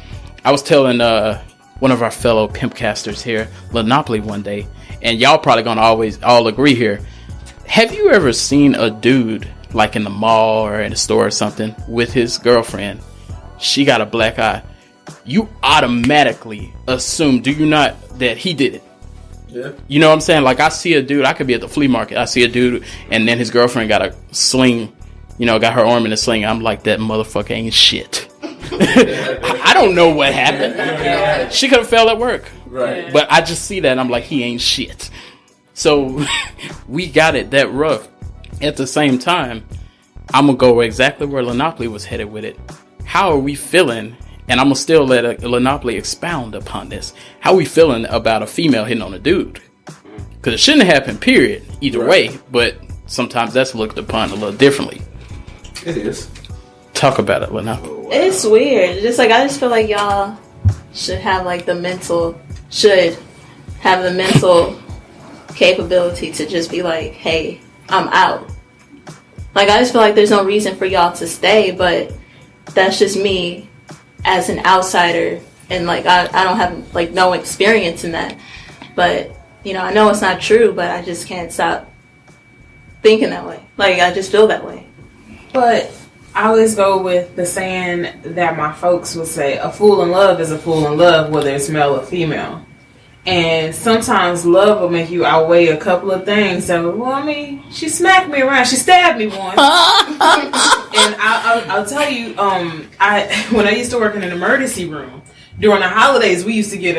I was telling one of our fellow pimpcasters here, Lynneopoly, one day, and y'all probably gonna always all agree here. Have you ever seen a dude like in the mall or in a store or something with his girlfriend? She got a black eye. You automatically assume, do you not, that he did it? Yeah. You know what I'm saying? Like, I see a dude, I could be at the flea market, I see a dude, and then his girlfriend got a sling, got her arm in a sling. I'm like, that motherfucker ain't shit. I don't know what happened. She could have fell at work. Right. But I just see that and I'm like, he ain't shit. So we got it that rough. At the same time, I'm going to go exactly where Lynneopoly was headed with it. How are we feeling? And I'm going to still let Lynneopoly expound upon this. How are we feeling about a female hitting on a dude? Because it shouldn't happen, period, either way. But sometimes that's looked upon a little differently. It is. Talk about it, Lynneopoly. Oh, wow. It's weird. I just feel like y'all should have the mental capability to just be like, hey, I'm out. I just feel like there's no reason for y'all to stay, but that's just me as an outsider, and I don't have no experience in that. But I know it's not true, but I just can't stop thinking that way. I just feel that way. But I always go with the saying that my folks would say, a fool in love is a fool in love, whether it's male or female. And sometimes love will make you outweigh a couple of things. So, well, I mean, she smacked me around. She stabbed me once. And I'll tell you, when I used to work in an emergency room, during the holidays, we used to get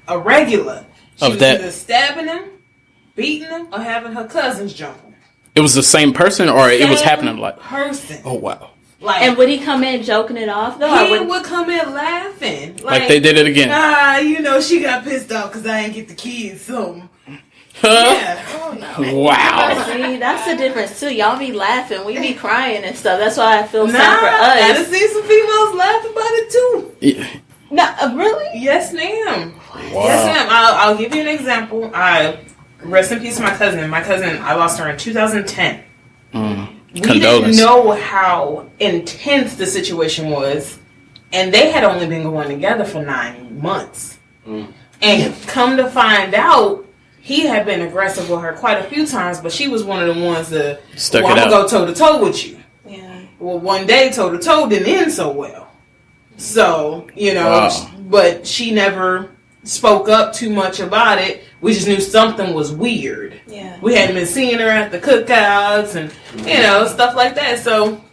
a regular. She was either stabbing him, beating him, or having her cousins jump him. It was the same person, or it was happening like person. Oh wow! Like, and would he come in joking it off though? He would come in laughing, like they did it again. She got pissed off because I ain't get the kids. So yeah. Oh, no. Wow. See, that's the difference too. Y'all be laughing, we be crying and stuff. That's why I feel sad for us. I done seen some females laugh about it too. Yeah. No, really? Yes, ma'am. Wow. Yes, ma'am. I'll give you an example. Rest in peace to my cousin. My cousin, I lost her in 2010. We didn't know how intense the situation was, and they had only been going together for 9 months. And come to find out, he had been aggressive with her quite a few times, but she was one of the ones that, I'm going to go toe-to-toe with you. Yeah. Well, one day, toe-to-toe didn't end so well. So, but she never spoke up too much about it. We just knew something was weird. Yeah. We hadn't been seeing her at the cookouts and, stuff like that. So,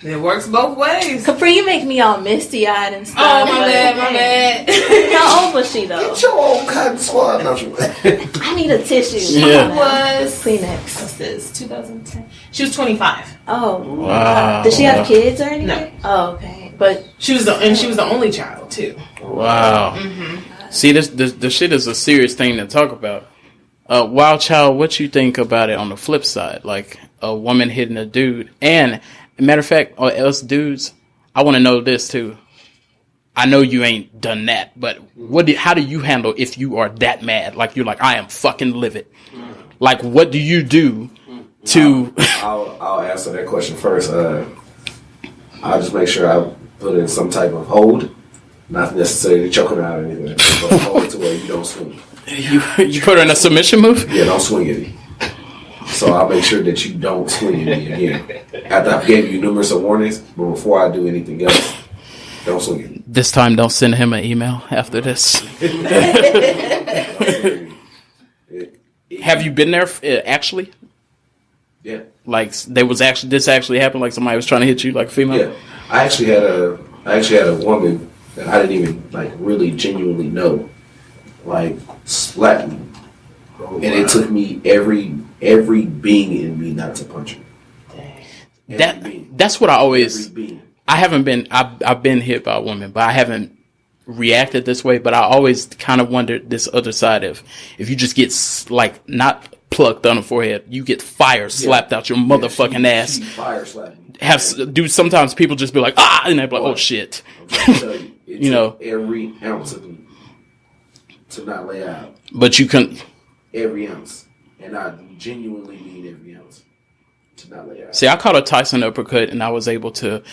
it works both ways. Capri, you make me all misty-eyed and stuff. Oh, my bad. How old was she, though? Get your old cotton swab. I need a tissue. She was... Kleenex. What's this? 2010? She was 25. Oh. Wow. Did she have kids or anything? No. Oh, okay. But... She was the only child, too. Wow. Mm-hmm. See, the shit is a serious thing to talk about. Wild Child, what you think about it on the flip side? Like, a woman hitting a dude. And, matter of fact, or else dudes, I want to know this too. I know you ain't done that, but how do you handle if you are that mad? Like, you're like, I am fucking livid. Like, what do you do to... I'll answer that question first. I'll just make sure I put in some type of hold. Not necessarily choking out or anything, but hold to where you don't swing. You put her in a submission move? Yeah, don't swing at me. So I'll make sure that you don't swing at me again. After I've gave you numerous warnings, but before I do anything else, don't swing at me. This time, don't send him an email after this. Have you been there actually? Yeah. Like this actually happened. Like somebody was trying to hit you, like a female. Yeah, I actually had a woman that I didn't even like really genuinely know, like slapped me, and it took me every being in me not to punch her. That's what I always. I haven't been. I've been hit by a woman, but I haven't reacted this way. But I always kind of wondered this other side of if you just get like not plucked on the forehead, you get fire slapped out your motherfucking ass. She fire slapped me. Sometimes people just be like and they're like, oh shit. You know, every ounce of me to not lay out. But you can every ounce, and I genuinely mean every ounce to not lay out. See, I caught a Tyson uppercut, and I was able to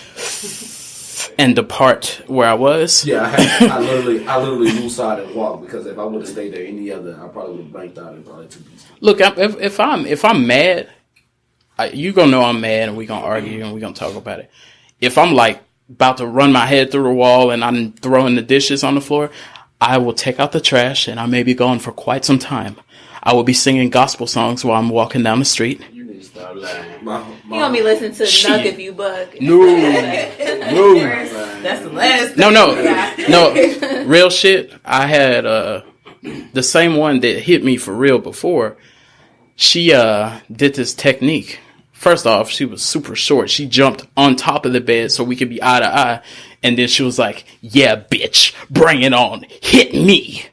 and depart where I was. Yeah, I literally woosah'd and walked because if I would have stayed there any other, I probably would have blanked out in probably 2 pieces. Look, if I'm mad, you gonna know I'm mad, and we gonna argue and we gonna talk about it. If I'm like about to run my head through a wall and I'm throwing the dishes on the floor, I will take out the trash and I may be gone for quite some time. I will be singing gospel songs while I'm walking down the street. You need to stop lying. You gonna be listening to Nuck if you bug. No. That's the last. No. Real shit. I had the same one that hit me for real before. She did this technique. First off, she was super short. She jumped on top of the bed so we could be eye to eye. And then she was like, yeah, bitch, bring it on. Hit me.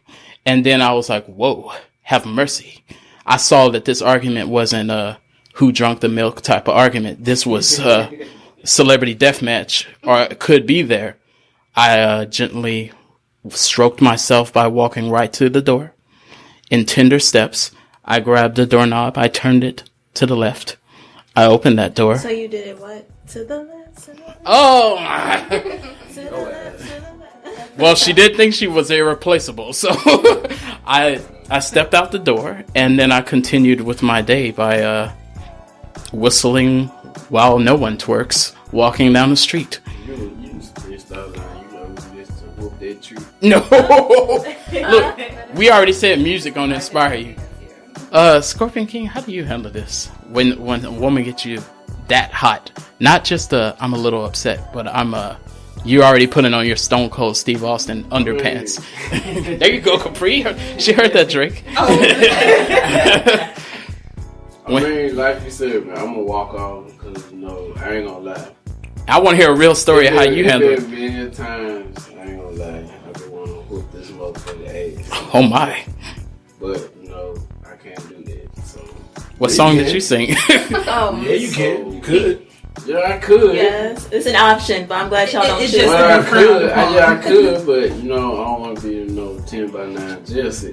And then I was like, whoa, have mercy. I saw that this argument wasn't who drunk the milk type of argument. This was celebrity deathmatch, or it could be there. I gently stroked myself by walking right to the door. In tender steps, I grabbed the doorknob. I turned it to the left. I opened that door. So you did it what? To the left, to the left. Oh! To the left, to the left. Well, she did think she was irreplaceable, so I stepped out the door, and then I continued with my day by whistling while no one twerks, walking down the street. You just stop lying. You know, just to whoop that truth. No. Look, we already said music gonna inspire you. Scorpion King, how do you handle this when a woman gets you that hot? Not just I'm a little upset, but you already putting on your Stone Cold Steve Austin underpants. There you go, Capri. She heard that, Drake. I mean, like you said, man, I'm gonna walk off because I ain't gonna lie. I want to hear a real story of how you handle it. Many times, I ain't gonna lie. I've been wanting to whoop this motherfucker ass. Oh my! But I can't do that. So what song did you sing? Yeah, you can. You could. Yeah, I could. Yes, it's an option, but I'm glad y'all don't It's choose. just Well, I could. I could, but I don't want to be 10 by 9 jail cell.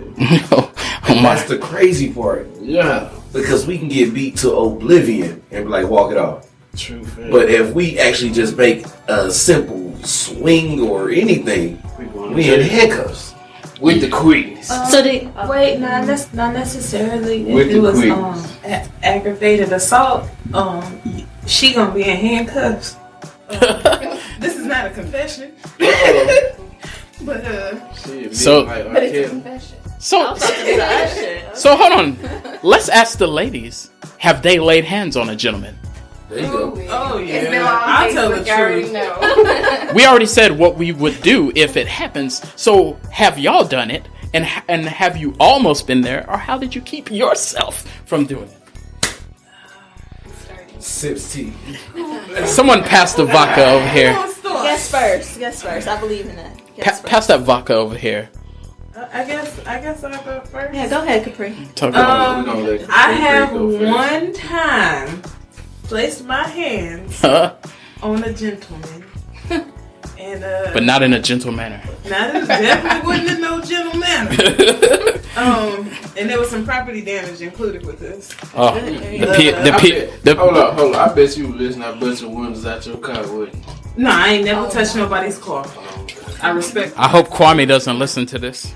Oh And my! that's the crazy part. Yeah, Because we can get beat to oblivion and be like, walk it off. true. Fact. But if we actually just make a simple swing or anything, we in handcuffs. With the quickness. So they Wait, not necessarily. With If the it was quickness. aggravated assault, she gonna be in handcuffs. This is not a confession, but Shit, So- like, But it's a okay. confession. So hold on. Let's ask the ladies. Have they laid hands on a gentleman? There you go. oh yeah, It's been long. I'll tell the Facebook, I already truth. know. We already said what we would do if it happens. So have y'all done it? And have you almost been there? Or how did you keep yourself from doing it? Sips tea. Someone pass the vodka over here. guess first. Guess first. I believe in that. Guess first. Pass that vodka over here. I guess I'll go first. Yeah, go ahead, Capri. Talk about We're gonna let I Capri have go first. one time placed my hands it. on a gentleman, and But not in a gentle manner. definitely wasn't in no gentle manner. And there was some property damage included with this. Oh, Hold up. I bet you listen. I bet your windows out your car, wouldn't you? No, I ain't never touched nobody's car. I respect. I hope Kwame doesn't listen to this.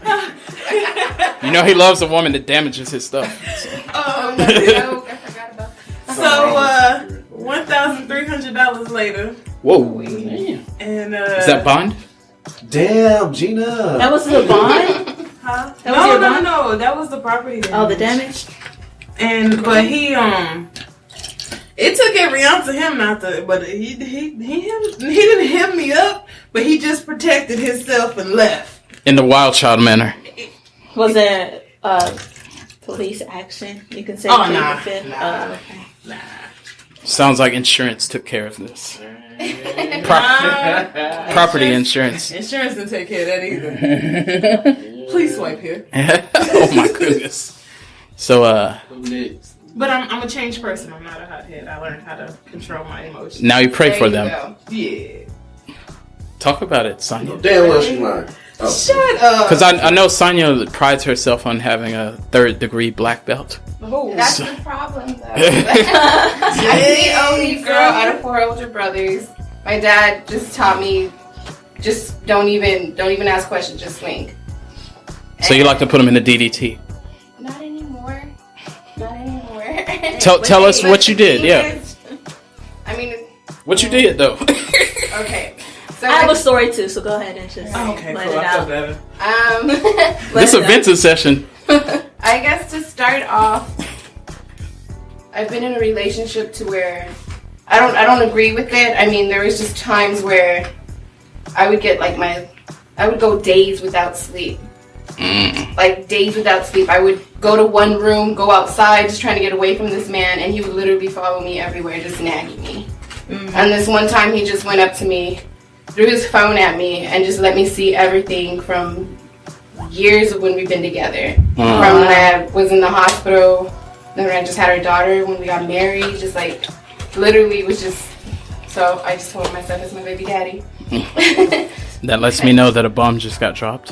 You know he loves a woman that damages his stuff. So. Oh, no, I forgot about that. So, $1,300 later, Whoa. and Is that bond? Damn, Gina. That was the bond. huh? That was your bond? No, that was the property damage. Oh, the damage. But he it took every ounce of him not to, but he didn't hem me up, but he just protected himself and left. In the wild child manner. Was there police action? You can say. Oh, plead nah. the fifth? Nah. Okay. Sounds like insurance took care of this. Property insurance. Insurance didn't take care of that either. Please swipe here. Oh my goodness. So Who next? But I'm a changed person. I'm not a hothead. I learned how to control my emotions. now you pray There for you them. go. Yeah. Talk about it, Sonya. Damn well she lying. Oh. Shut up. Because I know Sonya prides herself on having a 3rd-degree black belt. That's the problem, though. I'm the only girl out of 4 older brothers. My dad just taught me, just don't even ask questions, just swing. So you like to put them in the DDT. Not anymore. Not anymore. Tell us what you did, yeah. I mean, What you did, though. okay. So I have a story too, so go ahead and just Okay, let cool. it I feel out. better. This a Vincent session. I guess to start off, I've been in a relationship to where I don't agree with it. I mean, there was just times where I would get I would go days without sleep. Like days without sleep. I would go to one room, go outside, just trying to get away from this man, and he would literally follow me everywhere, just nagging me. And this one time, he just went up to me, threw his phone at me, and just let me see everything from years of when we've been together. From when I was in the hospital, then when I just had our daughter, when we got married, just like literally it was just. So I just told myself it's my baby daddy. That lets me know that a bomb just got dropped.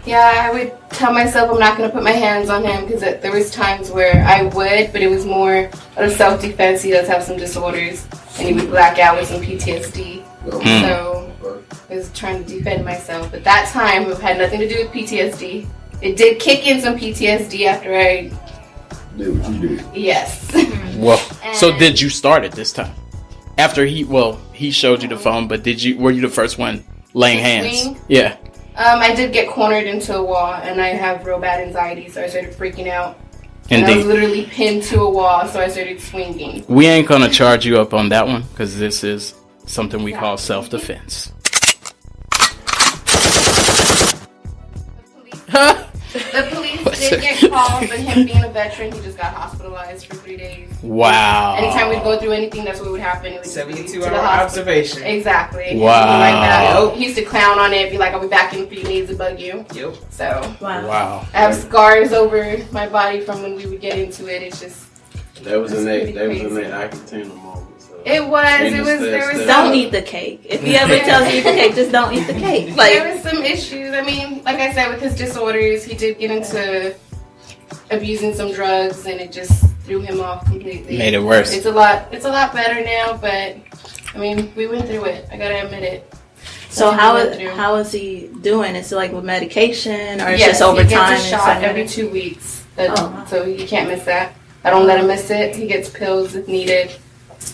Yeah, I would tell myself I'm not going to put my hands on him because there was times where I would, but it was more out of self-defense. He does have some disorders, and he would black out with some PTSD. So I was trying to defend myself. But that time, it had nothing to do with PTSD. It did kick in some PTSD after I... Did what you did. Yes. Well, so did you start it this time? After he showed you the phone, but were you the first one laying hands? Swing? Yeah. I did get cornered into a wall, and I have real bad anxiety, so I started freaking out. Indeed. And I was literally pinned to a wall, so I started swinging. We ain't gonna charge you up on that one, because this is something we call self-defense. The police did get called, but him being a veteran, he just got hospitalized for 3 days. Wow. Anytime we'd go through anything, that's what would happen. It would 72-hour observation. Exactly. Wow. Like that. Yep. He used to clown on it, be like, I'll be back in a few days to bug you. Yep. So, Wow. I have scars over my body from when we would get into it. It's just... That was in pretty that crazy. Argentina moment. So. It was. There was Don't eat the cake. If he ever tells you eat the cake, just don't eat the cake. There was some issues. I mean, like I said, with his disorders, he did get into abusing some drugs, and it just threw him off completely. Made it worse. It's a lot better now, but I mean, we went through it. I gotta admit it. So how is he doing? Is it like with medication, or it's Yes, just over he time? gets a shot every 2 weeks, so he can't miss that. I don't let him miss it. He gets pills if needed.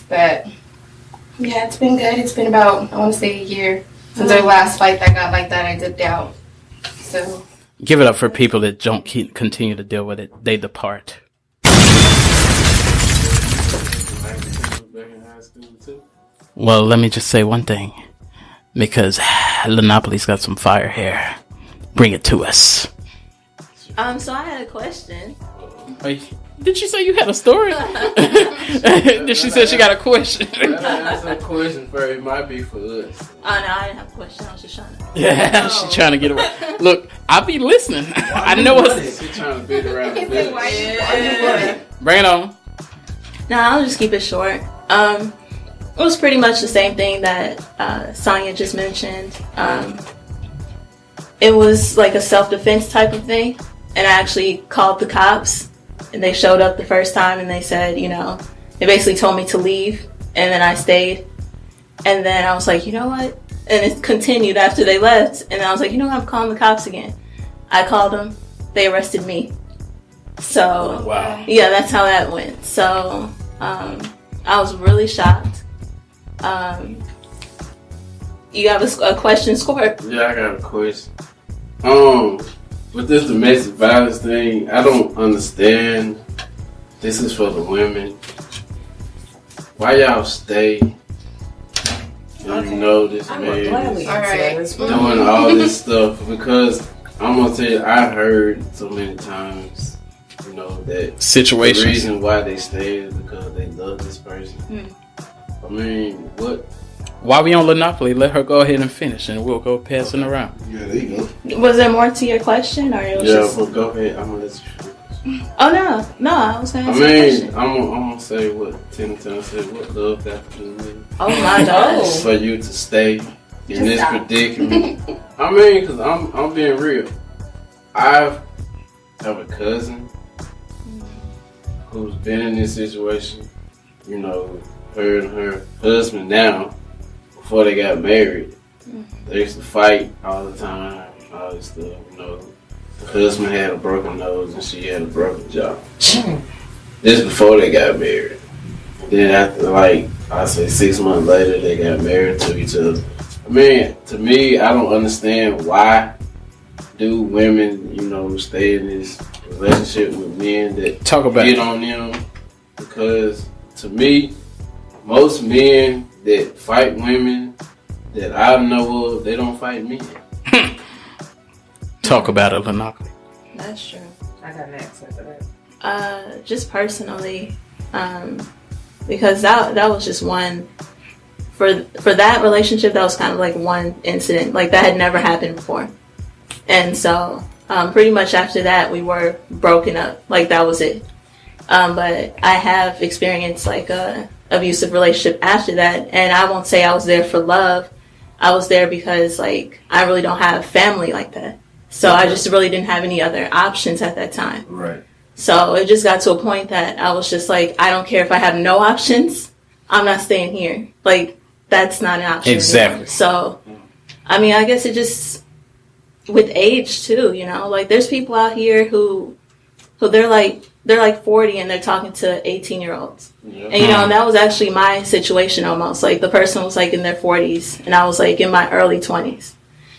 But yeah, it's been good. It's been about, I want to say, a year since our last fight that got like that. I dipped out. So Give it up for people that don't continue to deal with it. They depart. Well, let me just say one thing. Because Lynneopoly's got some fire here. Bring it to us. So I had a question. Wait, did she say you had a story? Did she say she got a question? That's a question for it might be for us. Oh no, I didn't have a question. I was just trying to. Yeah, she's trying to get away. Look, I'll be listening. I know what's. She's trying to beat around the He's bush. like, why Bring it on. No, I'll just keep it short. It was pretty much the same thing that Sonya just mentioned. It was like a self-defense type of thing, and I actually called the cops, and they showed up the first time, and they said, they basically told me to leave, and then I stayed, and then I was like, you know what? And it continued after they left, and I was like, you know what? I'm calling the cops again. I called them. They arrested me. So, wow. Yeah, that's how that went. So, I was really shocked. You have a question, Scorp? Yeah, I got a question. With this domestic violence thing, I don't understand. This is for the women. Why y'all stay? And you know this man is doing all this stuff, because I'm gonna tell you, I heard so many times, that situations. The reason why they stay is because they love this person. I mean, what? While we on Lynneopoly, let her go ahead and finish, and we'll go passing around. Yeah, there you go. Was there more to your question, or it was just... But go ahead. I'm gonna let you finish. Oh no, I was saying. I'm gonna say what Tina said. What love got to do with it? Oh my gosh! For you to stay in this predicament. I mean, because I'm being real. I have a cousin who's been in this situation. Her and her husband now. Before they got married, they used to fight all the time, all this stuff. The husband had a broken nose and she had a broken jaw. This before they got married. Then after, I say 6 months later, they got married to each other. I mean, to me, I don't understand why do women, stay in this relationship with men that get on them. Because to me, most men that fight women that I know of, they don't fight men. Talk about it, Lynneopoly. That's true. I got an accent for that. Just personally, because that was just one for that relationship. That was kind of like one incident, like that had never happened before, and so pretty much after that we were broken up. Like that was it. But I have experienced like a abusive relationship after that, and I won't say I was there for love. I was there because I really don't have family like that, so I just really didn't have any other options at that time. Right. So it just got to a point that I was just like, I don't care if I have no options, I'm not staying here. That's not an option exactly anymore. So I mean, I guess it just with age too, there's people out here who they're they're like 40 and they're talking to 18-year-olds. Yeah. And, you know, and that was actually my situation almost. Like, the person was, like, in their 40s, and I was, like, in my early 20s.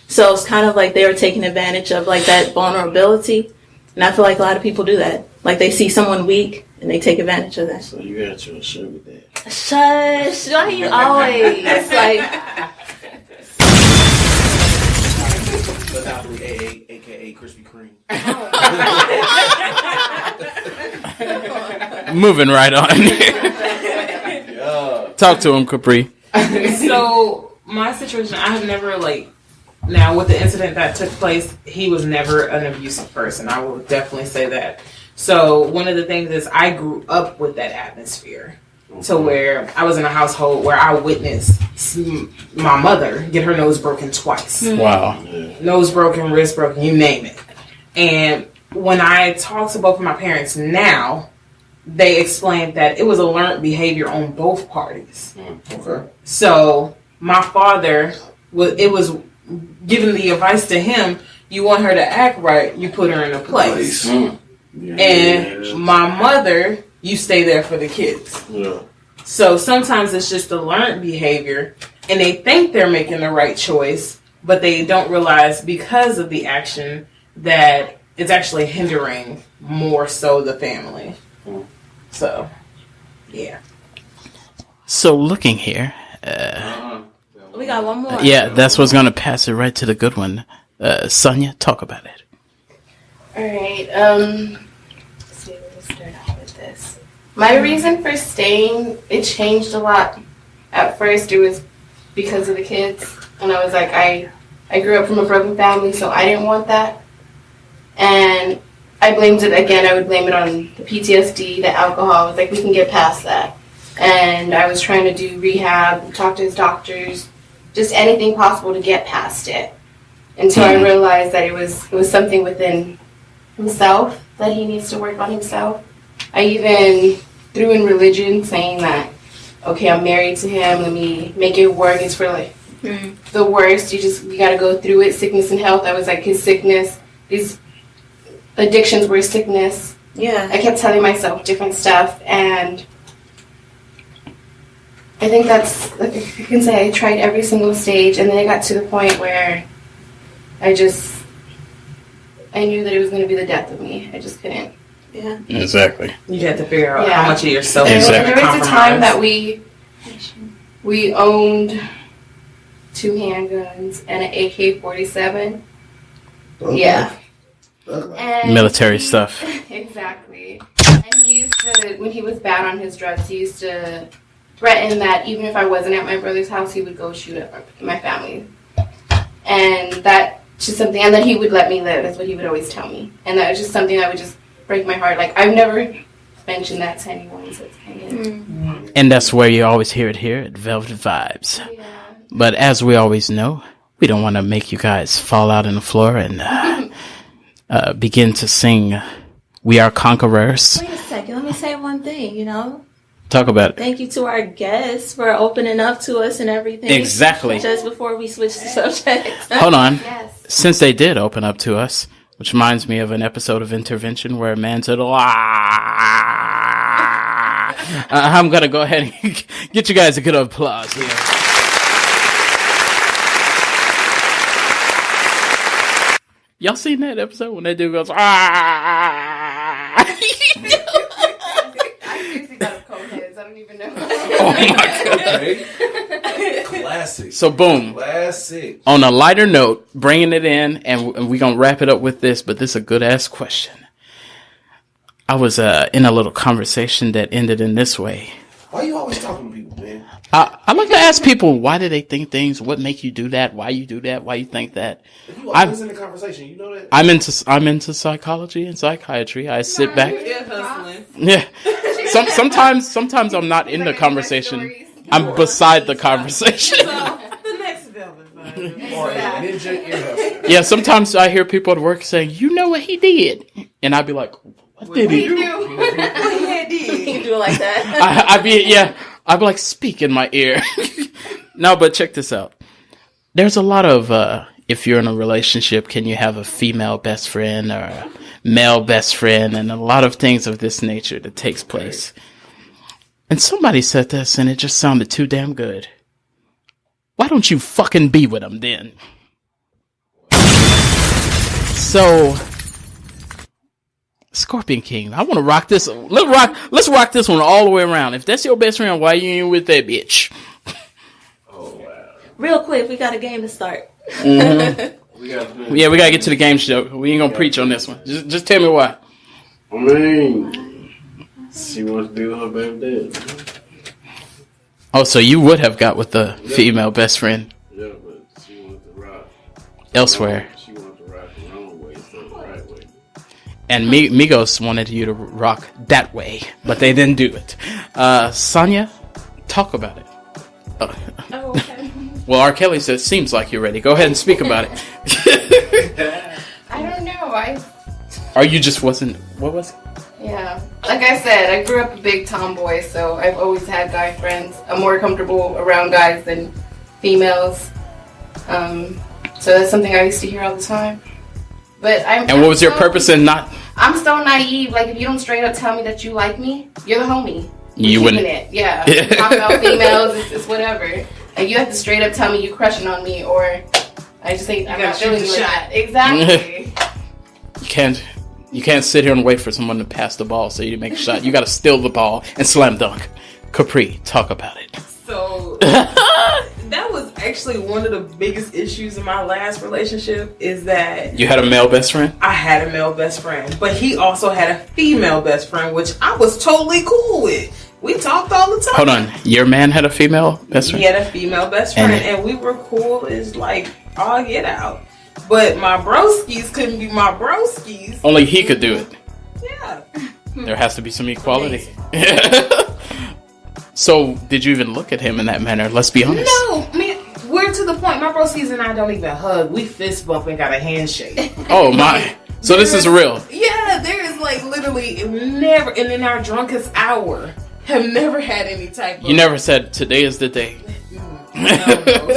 So it's kind of like they were taking advantage of, like, that vulnerability. And I feel like a lot of people do that. Like, they see someone weak, and they take advantage of that. So you got your sugar daddy. Shush. Why you always, like... Lynneopoly, a.k.a. Krispy Kreme. Moving right on. Yeah. Talk to him, Capri. So my situation, I have never now with the incident that took place, he was never an abusive person. I will definitely say that. So one of the things is I grew up with that atmosphere. To where I was in a household where I witnessed my mother get her nose broken twice. Wow. Nose broken, wrist broken, you name it. And when I talk to both of my parents now, they explained that it was a learned behavior on both parties. Okay. So my father, it was giving the advice to him, you want her to act right, you put her in a place. And my mother, you stay there for the kids. Yeah. So sometimes it's just a learned behavior, and they think they're making the right choice, but they don't realize because of the action that it's actually hindering more so the family. So, yeah. So looking here, We got one more. yeah, that's what's gonna pass it right to the good one. Sonia, talk about it. All right. Let's see, let me start off with this. My reason for staying, it changed a lot. At first, it was because of the kids, and I was like, I grew up from a broken family, so I didn't want that. And I blamed it again. I would blame it on the PTSD, the alcohol. I was like, we can get past that. And I was trying to do rehab, talk to his doctors, just anything possible to get past it. Until I realized that it was something within himself that he needs to work on himself. I even threw in religion, saying that, okay, I'm married to him, let me make it work. It's for like the worst. You gotta go through it, sickness and health. I was like, his sickness, these addictions were sickness. Yeah. I kept telling myself different stuff, and I think that's, like I can say, I tried every single stage, and then I got to the point where I knew that it was going to be the death of me. I just couldn't. Yeah. Exactly. You had to figure out Yeah. how much of yourself And you Exactly. there was a time that compromise. we owned 2 handguns and an AK-47. Yeah. And Military stuff. Exactly. And he used to, when he was bad on his drugs, he used to threaten that even if I wasn't at my brother's house, he would go shoot at my family. And that just something, and that he would let me live. That's what he would always tell me. And that was just something that would just break my heart. Like, I've never mentioned that to anyone, so it's kind of... And that's where you always hear it here at VelvetVibez. Yeah. But as we always know, we don't want to make you guys fall out on the floor and begin to sing We Are Conquerors. Wait a second. Let me say one thing, you know? Talk about it. Thank you to our guests for opening up to us and everything. Exactly. Just before we switch the subject. Hold on. Yes. Since they did open up to us, which reminds me of an episode of Intervention where a man said, I'm going to go ahead and get you guys a good applause here. Y'all seen that episode when that dude goes, I seriously got a cold heads. I don't even know. Oh my God. Okay. Classic. So boom. Classic. On a lighter note, bringing it in, and we're going to wrap it up with this, but this is a good-ass question. I was in a little conversation that ended in this way. Why you always talking to people, man? I like to ask people, why do they think things? What make you do that? Why you do that? Why you think that? If you always in the conversation, you know that? I'm into psychology and psychiatry. I sit back. Yeah, hustling. Yeah. Sometimes I'm not in the conversation. I'm beside the conversation. So, the next VelvetVibez. Or a ninja ear hustler. Yeah, sometimes I hear people at work saying, you know what he did? And I'd be like, what did he do? You do it like that. I'd be like, speak in my ear. No, but check this out. There's a lot of, if you're in a relationship, can you have a female best friend or a male best friend, and a lot of things of this nature that takes place. And somebody said this, and it just sounded too damn good. Why don't you fucking be with them then? So, ScorpionKing, I want to rock this. Let's rock this one all the way around. If that's your best friend, why you ain't with that bitch? Oh wow! Real quick, we got a game to start. Mm-hmm. we gotta get to the game show. We ain't gonna preach on this one. Just tell me why. I mean, she wants to be with her baby dad. Oh, so you would have got with the female best friend? Yeah, but she wants to rock elsewhere. She wants to rock the wrong way instead of the right way. And Migos wanted you to rock that way, but they didn't do it. Sonia, talk about it. Oh, okay. Well, R. Kelly says, seems like you're ready. Go ahead and speak about it. I don't know. Or you just wasn't, what was it? Yeah. Like I said, I grew up a big tomboy, so I've always had guy friends. I'm more comfortable around guys than females. So that's something I used to hear all the time. But And what was your purpose in not... I'm so naive. Like, if you don't straight up tell me that you like me, you're the homie. You wouldn't... It. Yeah. Talk about females, it's whatever. Like, you have to straight up tell me you crushing on me, or I just think I'm not feeling you like that. Exactly. You can't sit here and wait for someone to pass the ball so you make a shot. You got to steal the ball and slam dunk. Capri, talk about it. So that was actually one of the biggest issues in my last relationship, is that you had a male best friend? I had a male best friend, but he also had a female best friend, which I was totally cool with. We talked all the time. Hold on, your man had a female best friend? He had a female best friend, and we were cool as like all get out. But my broskies couldn't be my broskies. Only he could do it. Yeah. There has to be some equality. So, did you even look at him in that manner? Let's be honest. No, man, we're to the point. My broskies and I don't even hug. We fist bump and got a handshake. Oh my! So this is real. Yeah, there is like literally never, and in our drunkest hour, have never had any type of. You never said today is the day. No,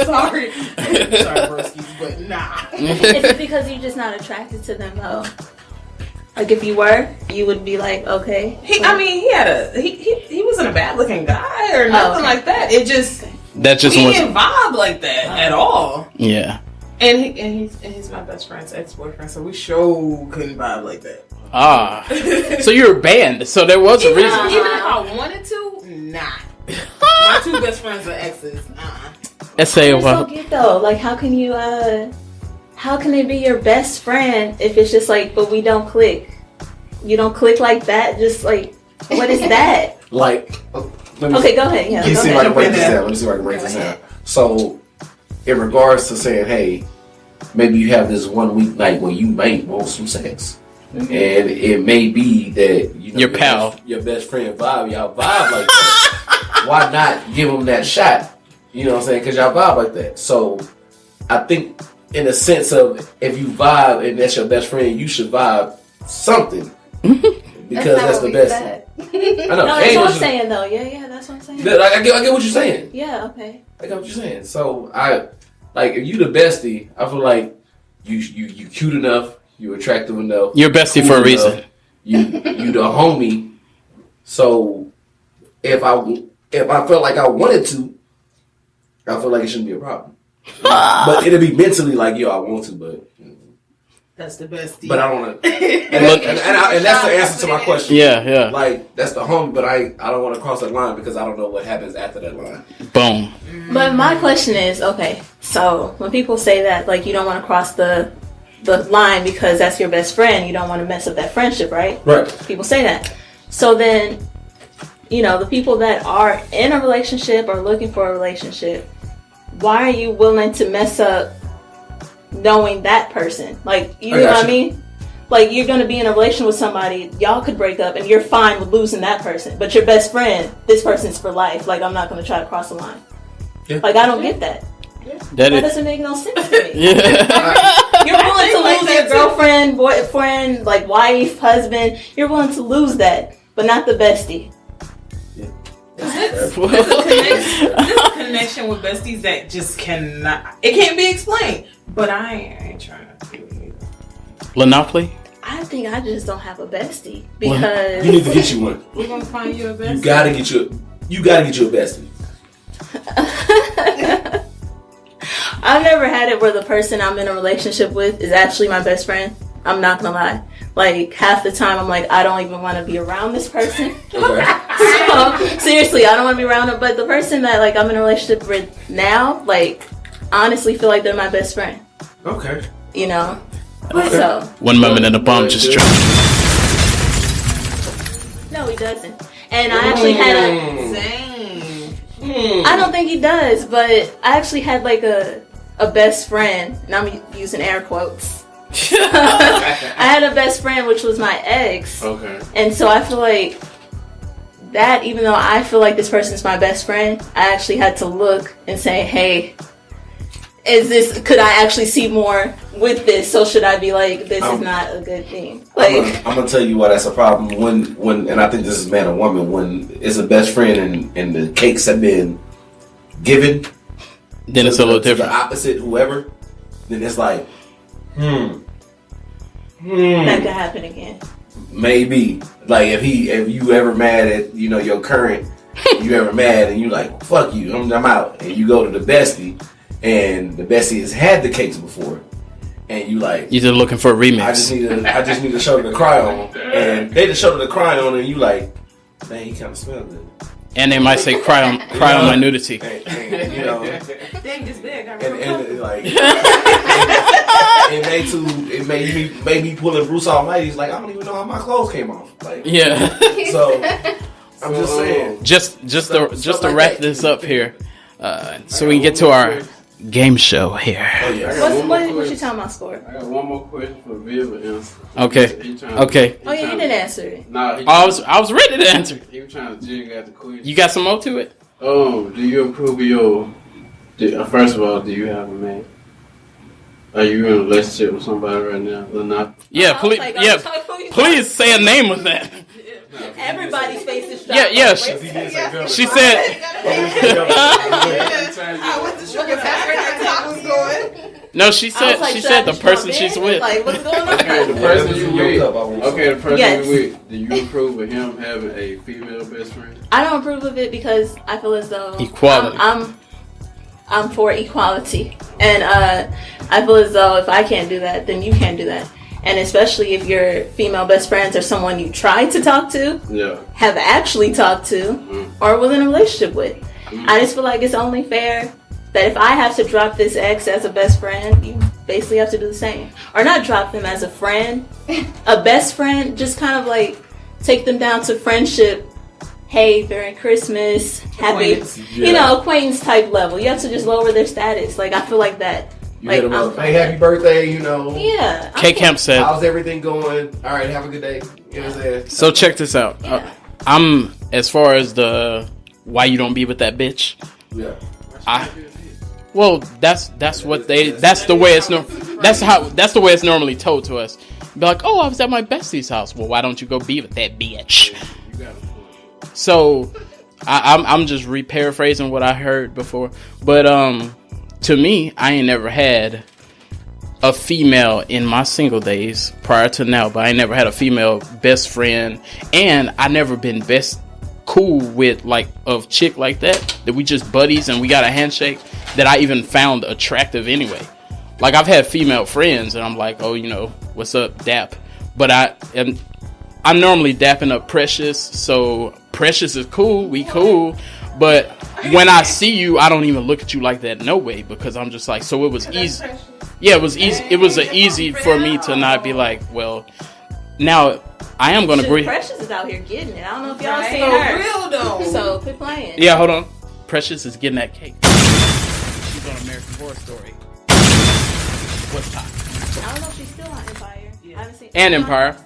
sorry, broskies, but nah. Is it because you're just not attracted to them though? Like if you were, you would be like, okay. He wasn't a bad looking guy or nothing like that. It just we didn't vibe like that at all. Yeah. And he's my best friend's ex-boyfriend, so we sure couldn't vibe like that. Ah, so you're banned. So there was a reason. Even if I wanted to, nah. My two best friends are exes. Let's say it's so good though. Like, how can you? How can they be your best friend if it's just like, but we don't click? You don't click like that. Just like, what is that? Like, okay, go ahead. Yeah, Let me see if I can break this down. So, in regards to saying, hey, maybe you have this 1 week night where you might want some sex. Mm-hmm. And it may be that your pal, your best friend vibe, y'all vibe like that. Why not give them that shot? You know what I'm saying? Because y'all vibe like that. So I think in a sense of if you vibe and that's your best friend, you should vibe something because that's the best. I know. No, that's what I'm saying though. Yeah, that's what I'm saying. I get what you're saying. Yeah, okay. I get what you're saying. So I like if you the bestie, I feel like you cute enough. You're attractive enough. You're bestie for a reason. You the homie. So if I felt like I wanted to, I feel like it shouldn't be a problem. But it'll be mentally like, yo, I want to, but that's the bestie. But I don't want to. And that's the answer to my question. Yeah. Like that's the homie, but I don't want to cross that line because I don't know what happens after that line. Boom. But my question is, okay, so when people say that, like you don't want to cross the line because that's your best friend, you don't want to mess up that friendship, right? Right. People say that. So then, the people that are in a relationship or looking for a relationship, why are you willing to mess up knowing that person? Like, you know what I mean? Like, you're going to be in a relationship with somebody, y'all could break up, and you're fine with losing that person. But your best friend, this person's for life. Like, I'm not going to try to cross the line. Yeah. Like, I don't get that. That doesn't make no sense to me. You're willing to lose your girlfriend, boyfriend, like wife, husband. You're willing to lose that, but not the bestie. There's a connection with besties that just cannot. It can't be explained. But I ain't trying to do it either. Lynneopoly? I think I just don't have a bestie because You need to get you one. We're gonna find you a bestie. You gotta get you a bestie. I've never had it where the person I'm in a relationship with is actually my best friend. I'm not gonna lie. Like half the time I'm like, I don't even want to be around this person. Okay. So seriously, I don't want to be around them. But the person that like I'm in a relationship with now, like honestly feel like they're my best friend. Okay. You know? Okay. So One moment and a bomb just dropped. no, he doesn't. And I actually had I don't think he does, but I actually had like a best friend, and I'm using air quotes. I had a best friend which was my ex. Okay. And so I feel like that, even though I feel like this person's my best friend, I actually had to look and say, hey, could I actually see more with this? So should I be like, this is not a good thing? Like, I'm gonna tell you why that's a problem. When and I think this is man or woman, when it's a best friend and the cakes have been given, then it's a little different. The opposite, whoever, then it's like, that could happen again. Maybe. Like if you ever mad at your current, you ever mad and you like, fuck you, I'm out, and you go to the bestie. And the bestie has had the cakes before, and you like you're just looking for a remix. I just need a shoulder to cry on, and they just shoulder to cry on, and you like, man, he kind of smells good. And they might say, cry on my nudity. And Dang, this bag. and like, and they too, it made me pulling Bruce Almighty. He's like, I don't even know how my clothes came off. Like, yeah. So I'm just saying, just to wrap this up here, so we can get to our game show here. Oh, yeah. What you talking about, Score? I got one more question for Viv to answer. Okay. Okay. Oh yeah, you didn't answer it. Nah, I was ready to answer. He was trying to jig out the question. You got some more to it? Oh, do you approve of your? First of all, do you have a man? Are you in a relationship with somebody right now or not? Yeah, please. Like, yeah, please say a name with that. Everybody's face is Yeah, yeah. She said. No, she said. Like, she said the person she's with. Like, what's going on? Okay, the person you with. Okay, the person Yes. you with. Do you approve of him having a female best friend? I don't approve of it because I feel as though Equality. I'm for equality, and I feel as though if I can't do that, then you can't do that. And especially if your female best friends are someone you tried to talk to, have actually talked to, or was in a relationship with. I just feel like it's only fair that if I have to drop this ex as a best friend, you basically have to do the same. Or not drop them as a friend, a best friend, just kind of like take them down to friendship. Hey, Merry Christmas, happy, acquaintance type level. You have to just lower their status. Like, I feel like that. You hit them up. Hey, happy birthday, Yeah. K-Camp said. How's everything going? All right, have a good day. You know what I'm saying? So check this out. I'm as far as the why you don't be with that bitch. Yeah. That's what they. That's the way it's that's the way it's normally told to us. Be like, oh, I was at my bestie's house. Well, why don't you go be with that bitch? So I'm just re-paraphrasing what I heard before, but to me, I ain't never had a female in my single days prior to now, but I ain't never had a female best friend, and I never been cool with like a chick like that we just buddies and we got a handshake that I even found attractive anyway. Like I've had female friends and I'm like, oh, what's up, dap? But I'm normally dapping up Precious, so Precious is cool, we cool, but when I see you, I don't even look at you like that, no way, because I'm just like, so it was easy. Yeah, it was easy. It was easy for me to not be like, well, now I am gonna breathe. Precious is out here getting it. I don't know if y'all seen For her. real though. So quit playing. Yeah, hold on. Precious is getting that cake. She's on American Horror Story. What's top? I don't know if she's still on Empire. I haven't seen. And Empire.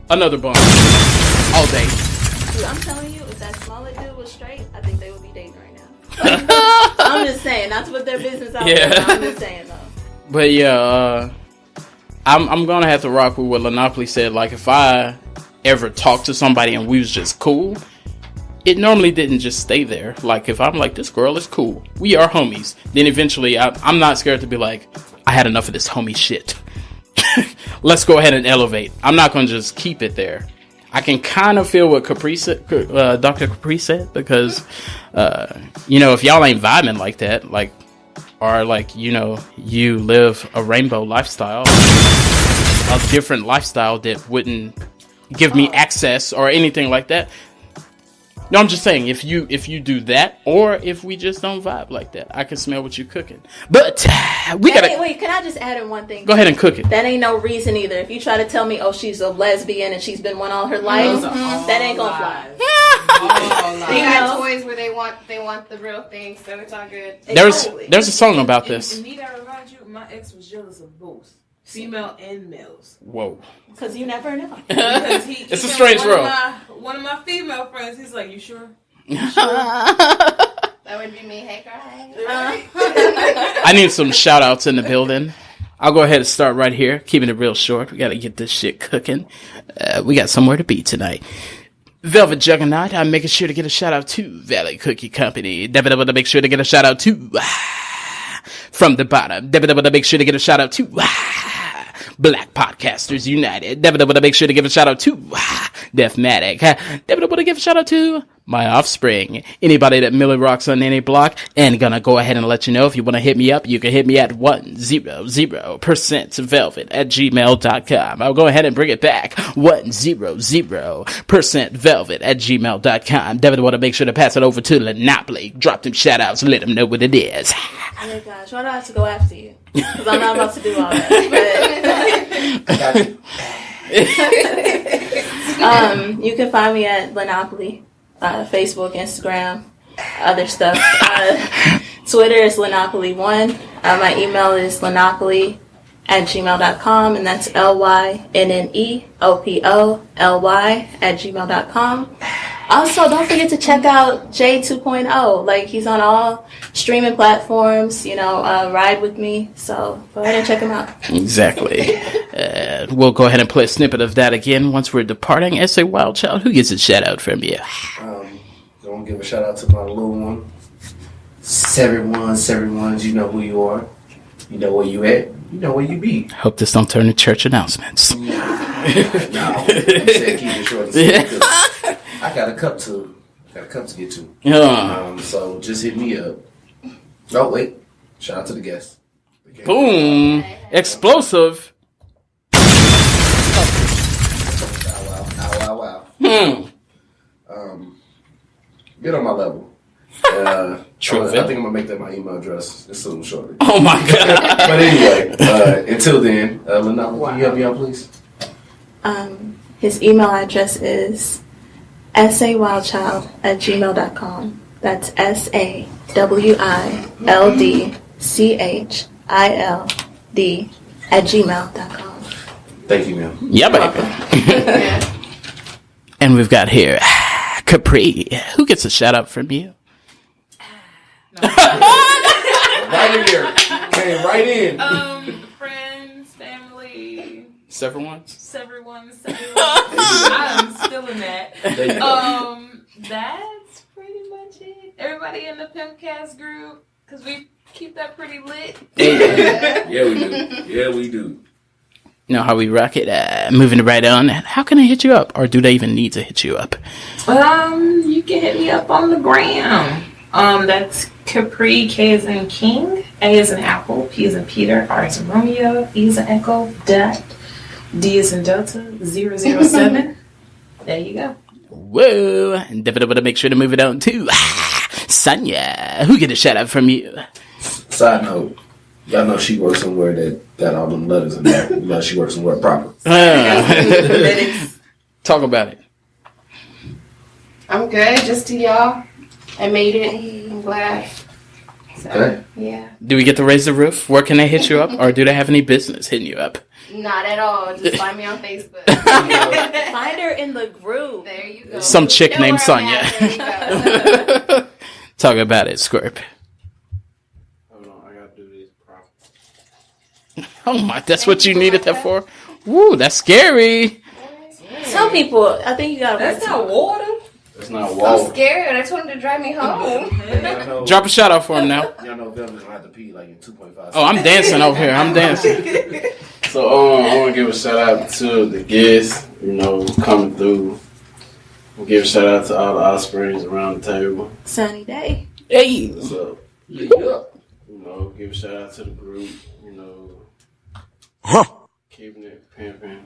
Another bum. All day. Dude, I'm telling you, if that Smollett dude was straight, I think they would be dating right now. I'm just saying, not to put their business out there. I'm just saying though. But yeah, I'm gonna have to rock with what Lynneopoly said. Like if I ever talked to somebody and we was just cool, it normally didn't just stay there. Like if I'm like, this girl is cool, we are homies, then eventually I'm not scared to be like, I had enough of this homie shit. Let's go ahead and elevate. I'm not going to just keep it there. I can kind of feel what Dr. Capri said, because, if y'all ain't vibing like that, or you live a rainbow lifestyle, a different lifestyle that wouldn't give me access or anything like that. No, I'm just saying, if you do that, or if we just don't vibe like that, I can smell what you're cooking. But wait, can I just add in one thing? Go ahead and cook it. That ain't no reason either. If you try to tell me, oh, she's a lesbian and she's been one all her life, that ain't gonna fly. They got toys where they want the real thing, so it's all good. There's a song about this. And need I remind you, my ex was jealous of both female and males. Whoa. Because you never know. Because it's a strange world. One of my female friends, he's like, you sure? That would be me. Hey, guys. I need some shout outs in the building. I'll go ahead and start right here, keeping it real short. We got to get this shit cooking. We got somewhere to be tonight. Velvet Juggernaut, I'm making sure to get a shout out to Valley Cookie Company. Definitely to make sure to get a shout out to From the Bottom. Definitely to make sure to get a shout out to Black Podcasters United. Definitely to make sure to give a shout out to Deathmatic. Definitely to give a shout out to my offspring. Anybody that Millie rocks on any block. And gonna go ahead and let you know, if you want to hit me up, you can hit me at 100%velvet@gmail.com. I'll go ahead and bring it back. 100%velvet@gmail.com. Definitely want to make sure to pass it over to Lynneopoly. Drop them shout outs, let them know what it is. Oh my gosh, why do I have to go after you? Because I'm not about to do all that. But, you can find me at Lynneopoly. Facebook, Instagram, other stuff. Twitter is Lynneopoly1. My email is lynneopoly@gmail.com, and that's LYNNEOPOLY@gmail.com. Also, don't forget to check out J 2.0. He's on all streaming platforms, ride with me. So go ahead and check him out. Exactly. We'll go ahead and play a snippet of that again once we're departing. Sawildchild, who gets a shout out from you? Gonna give a shout out to my little one. Everyone's, you know who you are. You know where you at. You know where you be. Hope this don't turn to church announcements. No. I said keep it short and sweet. I got a cup to get to. So just hit me up. Oh wait. Shout out to the guests. Boom. Explosive. Wow. Get on my level. True. I think I'm gonna make that my email address as soon shortly. Oh my god. But anyway, until then, Lynneopoly, can you help me out, please? His email address is sawildchild@gmail.com. That's SAWILDCHILD@gmail.com. Thank you, ma'am. Yeah, baby. And we've got here Capri. Who gets a shout out from you? Right in there. Came right in. Friends, family. Several ones. I'm still in that. That's pretty much it. Everybody in the Pimpcast group, because we keep that pretty lit. Yeah, we do. You know how we rock it. Moving right on. How can I hit you up? Or do they even need to hit you up? You can hit me up on the gram. That's Capri, K as in King, A as in Apple, P as in Peter, R as in Romeo, E as in Echo, dot, D as in Delta, 007. There you go. Whoa. And definitely make sure to move it on to Sonya. Who get a shout out from you? Side note, y'all know she works somewhere that got all them letters in there. You know she works somewhere proper. Talk about it. I'm good. Just to y'all. I made it. I'm glad. So, Okay. yeah. Do we get to raise the roof? Where can they hit you up? Or do they have any business hitting you up? Not at all. Just find me on Facebook. Find her in the group. There you go. Some chick Know named where I'm Sonya. at. There you go. Talk about it, Scorp. Hold on, I gotta do these properly. Oh my, that's what you needed that for? Woo, that's scary. Some people, I think you gotta. That's not water. It's not I'm walk. scared. I told him to drive me home. Drop a shout out for him now. Y'all know Velvet gonna have to pee like in 2.5 seconds. Oh, I'm dancing over here. I'm dancing. So I want to give a shout out to the guests, coming through. We'll give a shout out to all the offsprings around the table. Sunny day. Hey. What's up? Yeah. Give a shout out to the group. Keeping it pimping.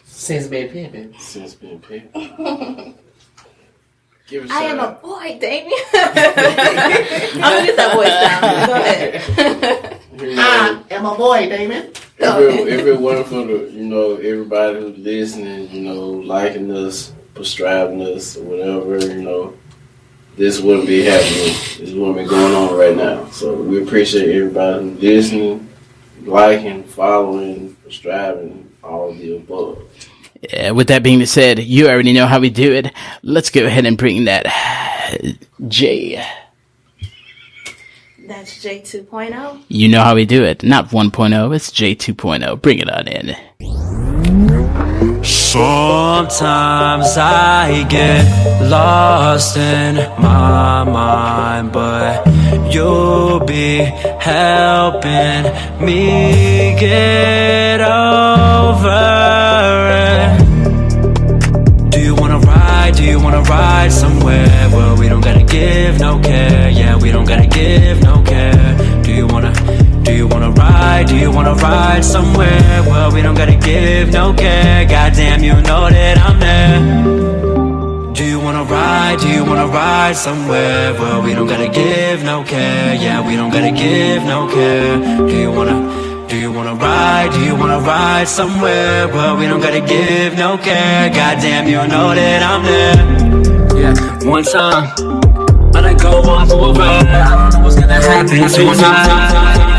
Since been pimping. Give a I shout am a out. boy, Damien. I'm gonna get that voice down. Go ahead. I am a boy, Damon. If it weren't for the, everybody who's listening, liking us, subscribing us, or whatever, this wouldn't be happening. This wouldn't be going on right now. So we appreciate everybody who's listening, liking, following, subscribing, all of the above. Yeah, with that being said, you already know how we do it. Let's go ahead and bring that J. That's J 2.0. You know how we do it. Not 1.0, it's J 2.0. Bring it on in. Sometimes I get lost in my mind, but you'll be helping me get over it. Do you wanna ride somewhere where we don't gotta give no care? Yeah, we don't gotta give no care. Do you wanna ride somewhere where we don't gotta give no care? Goddamn, you know that I'm there. Do you wanna ride somewhere where we don't gotta give no care? Yeah, we don't gotta give no care. Do you wanna ride somewhere where we don't gotta give no care? Goddamn, you know that I'm there. Yeah, one time, when I go on for a ride, what's gonna happen to us?